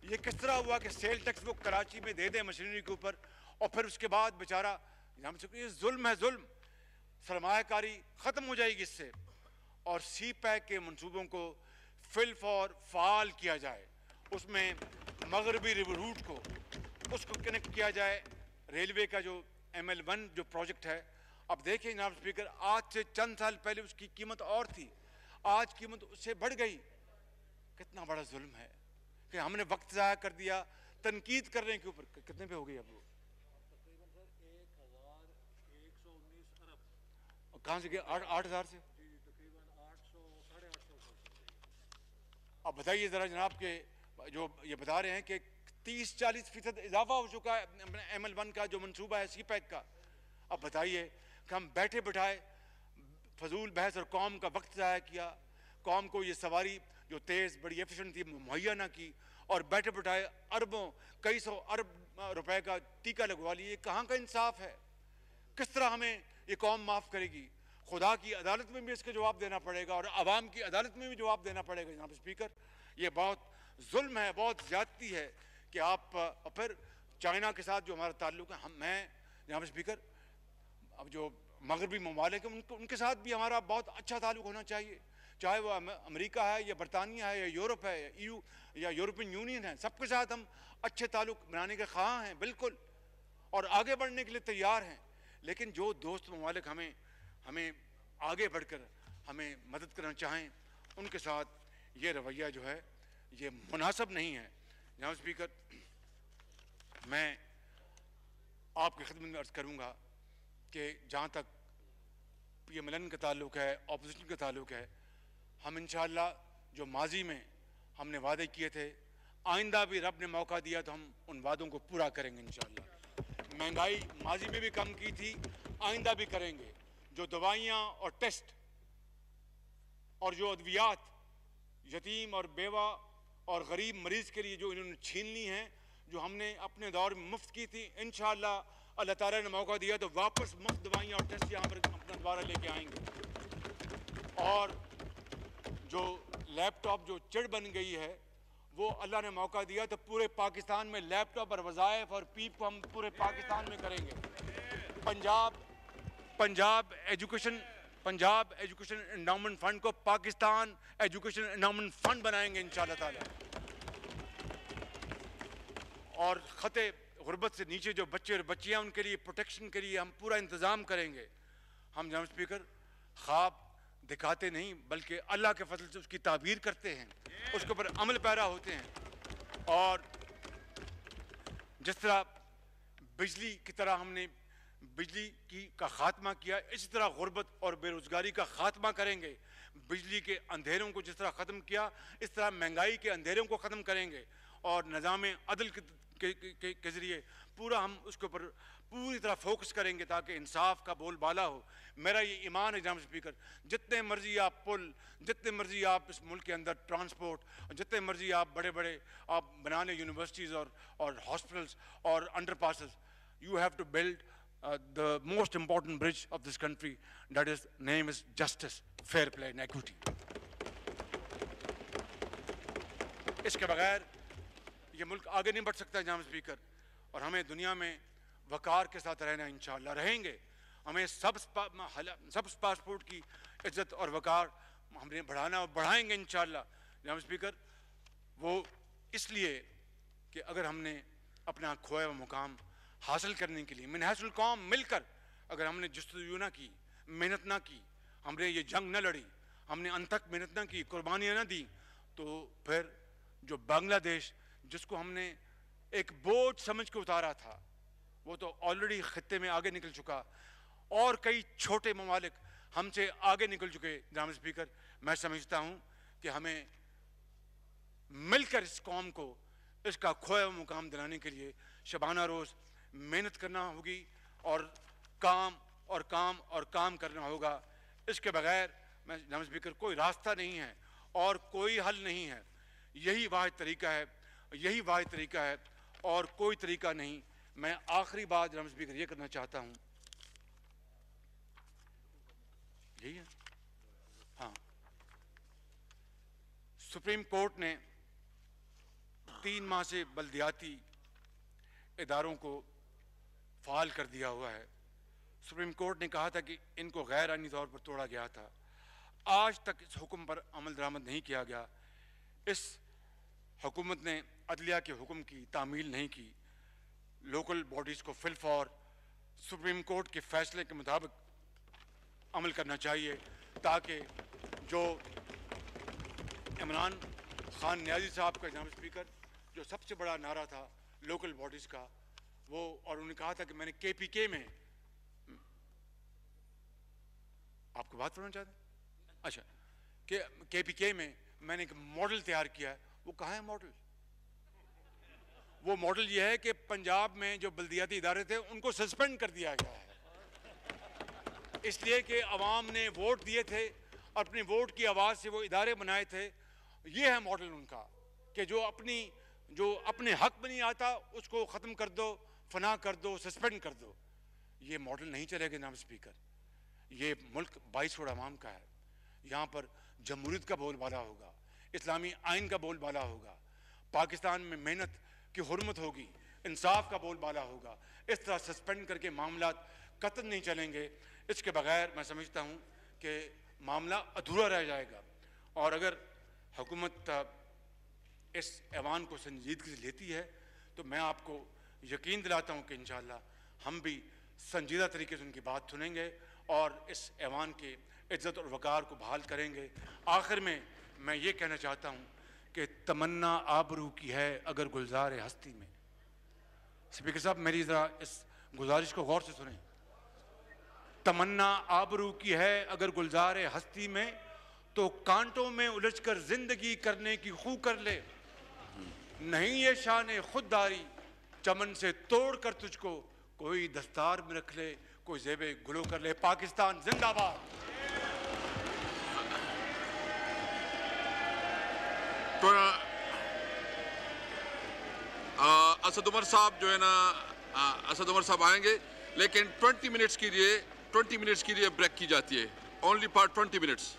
یہ کس طرح ہوا کہ سیل ٹیکس وہ کراچی میں دے دیں مشینری کے اوپر، اور پھر اس کے بعد بیچارہ یہ ظلم ہے. ظلم. سرمایہ کاری ختم ہو جائے گی اس سے. اور سی پیک کے منصوبوں کو فی الفور فعال کیا جائے. اس میں مغربی ریور روٹ کو اس کو کنیکٹ کیا جائے. ریلوے کا جو ML1 جو پروجیکٹ ہے، اب دیکھیں جناب اسپیکر، آج سے چند سال پہلے اس کی قیمت اور تھی، آج قیمت اس سے بڑھ گئی. کتنا بڑا ظلم ہے کہ ہم نے وقت ضائع کر دیا تنقید کرنے کے اوپر. کتنے پہ ہو گئی اب وہ؟ کہاں سے گیا؟ 8,000 سے. اب بتائیے ذرا جناب کہ جو یہ بتا رہے ہیں کہ 30-40% اضافہ ہو چکا ہے ML1 کا جو منصوبہ ہے سی پیک کا. اب بتائیے کہ ہم بیٹھے بٹھائے فضول بحث اور قوم کا وقت ضائع کیا، قوم کو یہ سواری جو تیز بڑی ایفیشنٹ تھی مہیا نہ کی، اور بیٹھے بٹھائے اربوں کئی سو ارب روپے کا ٹیکہ لگوا لیے. کہاں کا انصاف ہے؟ کس طرح ہمیں یہ قوم معاف کرے گی؟ خدا کی عدالت میں بھی اس کا جواب دینا پڑے گا اور عوام کی عدالت میں بھی جواب دینا پڑے گا جناب اسپیکر. یہ بہت ظلم ہے, بہت زیادتی ہے کہ آپ پھر چائنا کے ساتھ جو ہمارا تعلق ہے, میں جناب اسپیکر اب جو مغربی ممالک ہیں ان کے ساتھ بھی ہمارا بہت اچھا تعلق ہونا چاہیے, چاہے وہ امریکہ ہے یا برطانیہ ہے یا یورپ ہے یا EU یا یورپین یونین ہے, سب کے ساتھ ہم اچھے تعلق بنانے کے خواہاں ہیں بالکل, اور آگے بڑھنے کے لیے تیار ہیں. لیکن جو دوست ممالک ہمیں آگے بڑھ کر ہمیں مدد کرنا چاہیں, ان کے ساتھ یہ رویہ جو ہے یہ مناسب نہیں ہے. جناب اسپیکر, میں آپ کی خدمت میں عرض کروں گا کہ جہاں تک PMLN کا تعلق ہے, اپوزیشن کا تعلق ہے, ہم انشاءاللہ جو ماضی میں ہم نے وعدے کیے تھے, آئندہ بھی رب نے موقع دیا تو ہم ان وعدوں کو پورا کریں گے انشاءاللہ. مہنگائی ماضی میں بھی کم کی تھی, آئندہ بھی کریں گے. جو دوائیاں اور ٹیسٹ اور جو ادویات یتیم اور بیوہ اور غریب مریض کے لیے جو انہوں نے چھین لی ہیں, جو ہم نے اپنے دور میں مفت کی تھی, انشاءاللہ اللہ تعالیٰ نے موقع دیا تو واپس مفت دوائیاں اور ٹیسٹ یہاں پر اپنا دوبارہ لے کے آئیں گے. اور جو لیپ ٹاپ جو چڑ بن گئی ہے, وہ اللہ نے موقع دیا تو پورے پاکستان میں لیپ ٹاپ اور وظائف اور پیپ ہم پورے پاکستان میں کریں گے. پنجاب ایجوکیشن انڈاؤمنٹ فنڈ کو پاکستان ایجوکیشن انڈاؤمنٹ فنڈ بنائیں گے انشاءاللہ تعالی. اور خطے غربت سے نیچے جو بچے اور بچیاں ان کے لیے پروٹیکشن کے لیے ہم پورا انتظام کریں گے. ہم جناب اسپیکر خواب دکھاتے نہیں بلکہ اللہ کے فضل سے اس کی تعبیر کرتے ہیں, اس کے اوپر عمل پیرا ہوتے ہیں. اور جس طرح بجلی کی طرح ہم نے بجلی کا خاتمہ کیا, اسی طرح غربت اور بے روزگاری کا خاتمہ کریں گے. بجلی کے اندھیروں کو جس طرح ختم کیا, اس طرح مہنگائی کے اندھیروں کو ختم کریں گے. اور نظام عدل کے ذریعے پورا ہم اس کے اوپر پوری طرح فوکس کریں گے تاکہ انصاف کا بول بالا ہو. میرا یہ ایمان ہے جناب اسپیکر, جتنے مرضی آپ پل, جتنے مرضی آپ اس ملک کے اندر ٹرانسپورٹ, جتنے مرضی آپ بڑے آپ بنا لیں یونیورسٹیز اور ہاسپٹلس اور underpasses, you have to build the most important bridge of this country, that is name is justice, fair play and equity. اس کے بغیر یہ ملک آگے نہیں بڑھ سکتا جناب اسپیکر. اور ہمیں دنیا میں وقار کے ساتھ رہنا انشاءاللہ رہیں گے. ہمیں سب پاسپورٹ کی عزت اور وقار ہم نے بڑھانا اور بڑھائیں گے انشاءاللہ جناب اسپیکر. وہ اس لیے کہ اگر ہم نے اپنا کھویا ہوا مقام حاصل کرنے کے لیے من حیث القوم مل کر اگر ہم نے جستجو نہ کی, محنت نہ کی, ہم نے یہ جنگ نہ لڑی, ہم نے انتھک محنت نہ کی, قربانیاں نہ دی, تو پھر جو بنگلہ دیش جس کو ہم نے ایک بوجھ سمجھ کے اتارا تھا, وہ تو آلریڈی خطے میں آگے نکل چکا, اور کئی چھوٹے ممالک ہم سے آگے نکل چکے. جناب اسپیکر, میں سمجھتا ہوں کہ ہمیں مل کر اس قوم کو اس کا کھویا ہوا مقام دلانے کے لیے شبانہ روز محنت کرنا ہوگی اور کام کرنا ہوگا. اس کے بغیر میں جناب اسپیکر کوئی راستہ نہیں ہے اور کوئی حل نہیں ہے. یہی واحد طریقہ ہے اور کوئی طریقہ نہیں. میں آخری بات جناب اسپیکر یہ کرنا چاہتا ہوں, یہی ہے ہاں, سپریم کورٹ نے 3 ماہ سے بلدیاتی اداروں کو فعال کر دیا ہوا ہے. سپریم کورٹ نے کہا تھا کہ ان کو غیر آئینی طور پر توڑا گیا تھا. آج تک اس حکم پر عمل درآمد نہیں کیا گیا. اس حکومت نے عدلیہ کے حکم کی تعمیل نہیں کی. لوکل باڈیز کو فی الفور سپریم کورٹ کے فیصلے کے مطابق عمل کرنا چاہیے تاکہ جو عمران خان نیازی صاحب کا جناب اسپیکر جو سب سے بڑا نعرہ تھا لوکل باڈیز کا, وہ اور انہوں نے کہا تھا کہ میں نے KPK میں, آپ کو بات کرنا چاہتے ہیں, اچھا, کہ KPK میں نے ایک ماڈل تیار کیا ہے. وہ کہاں ہے ماڈل؟ وہ ماڈل یہ ہے کہ پنجاب میں جو بلدیاتی ادارے تھے ان کو سسپینڈ کر دیا گیا ہے, اس لیے کہ عوام نے ووٹ دیے تھے, اپنے ووٹ کی آواز سے وہ ادارے بنائے تھے. یہ ہے ماڈل ان کا کہ جو اپنے حق میں نہیں آتا اس کو ختم کر دو, فنا کر دو, سسپینڈ کر دو. یہ ماڈل نہیں چلے گا جناب اسپیکر. یہ ملک 22 کروڑ عوام کا ہے. یہاں پر جمہوریت کا بول بالا ہوگا, اسلامی آئین کا بول بالا ہوگا, پاکستان میں محنت کی حرمت ہوگی, انصاف کا بول بالا ہوگا. اس طرح سسپینڈ کر کے معاملات قطعاً نہیں چلیں گے. اس کے بغیر میں سمجھتا ہوں کہ معاملہ ادھورا رہ جائے گا. اور اگر حکومت اس ایوان کو سنجیدگی سے لیتی ہے تو میں آپ کو یقین دلاتا ہوں کہ انشاءاللہ ہم بھی سنجیدہ طریقے سے ان کی بات سنیں گے اور اس ایوان کے عزت اور وقار کو بحال کریں گے. آخر میں یہ کہنا چاہتا ہوں کہ تمنا آبرو کی ہے اگر گلزار ہستی میں. اسپیکر صاحب میری ذرا اس گزارش کو غور سے سنیں. تمنا آبرو کی ہے اگر گلزار ہستی میں تو کانٹوں میں الجھ کر زندگی کرنے کی خو کر لے. نہیں یہ شان خودداری چمن سے توڑ کر تجھ کو کوئی دستار میں رکھ لے, کوئی زیب گلو کر لے. پاکستان زندہ باد. اسد عمر صاحب جو ہے نا, اسد عمر صاحب آئیں گے لیکن 20 منٹس کے لیے بریک کی جاتی ہے. Only for 20 minutes.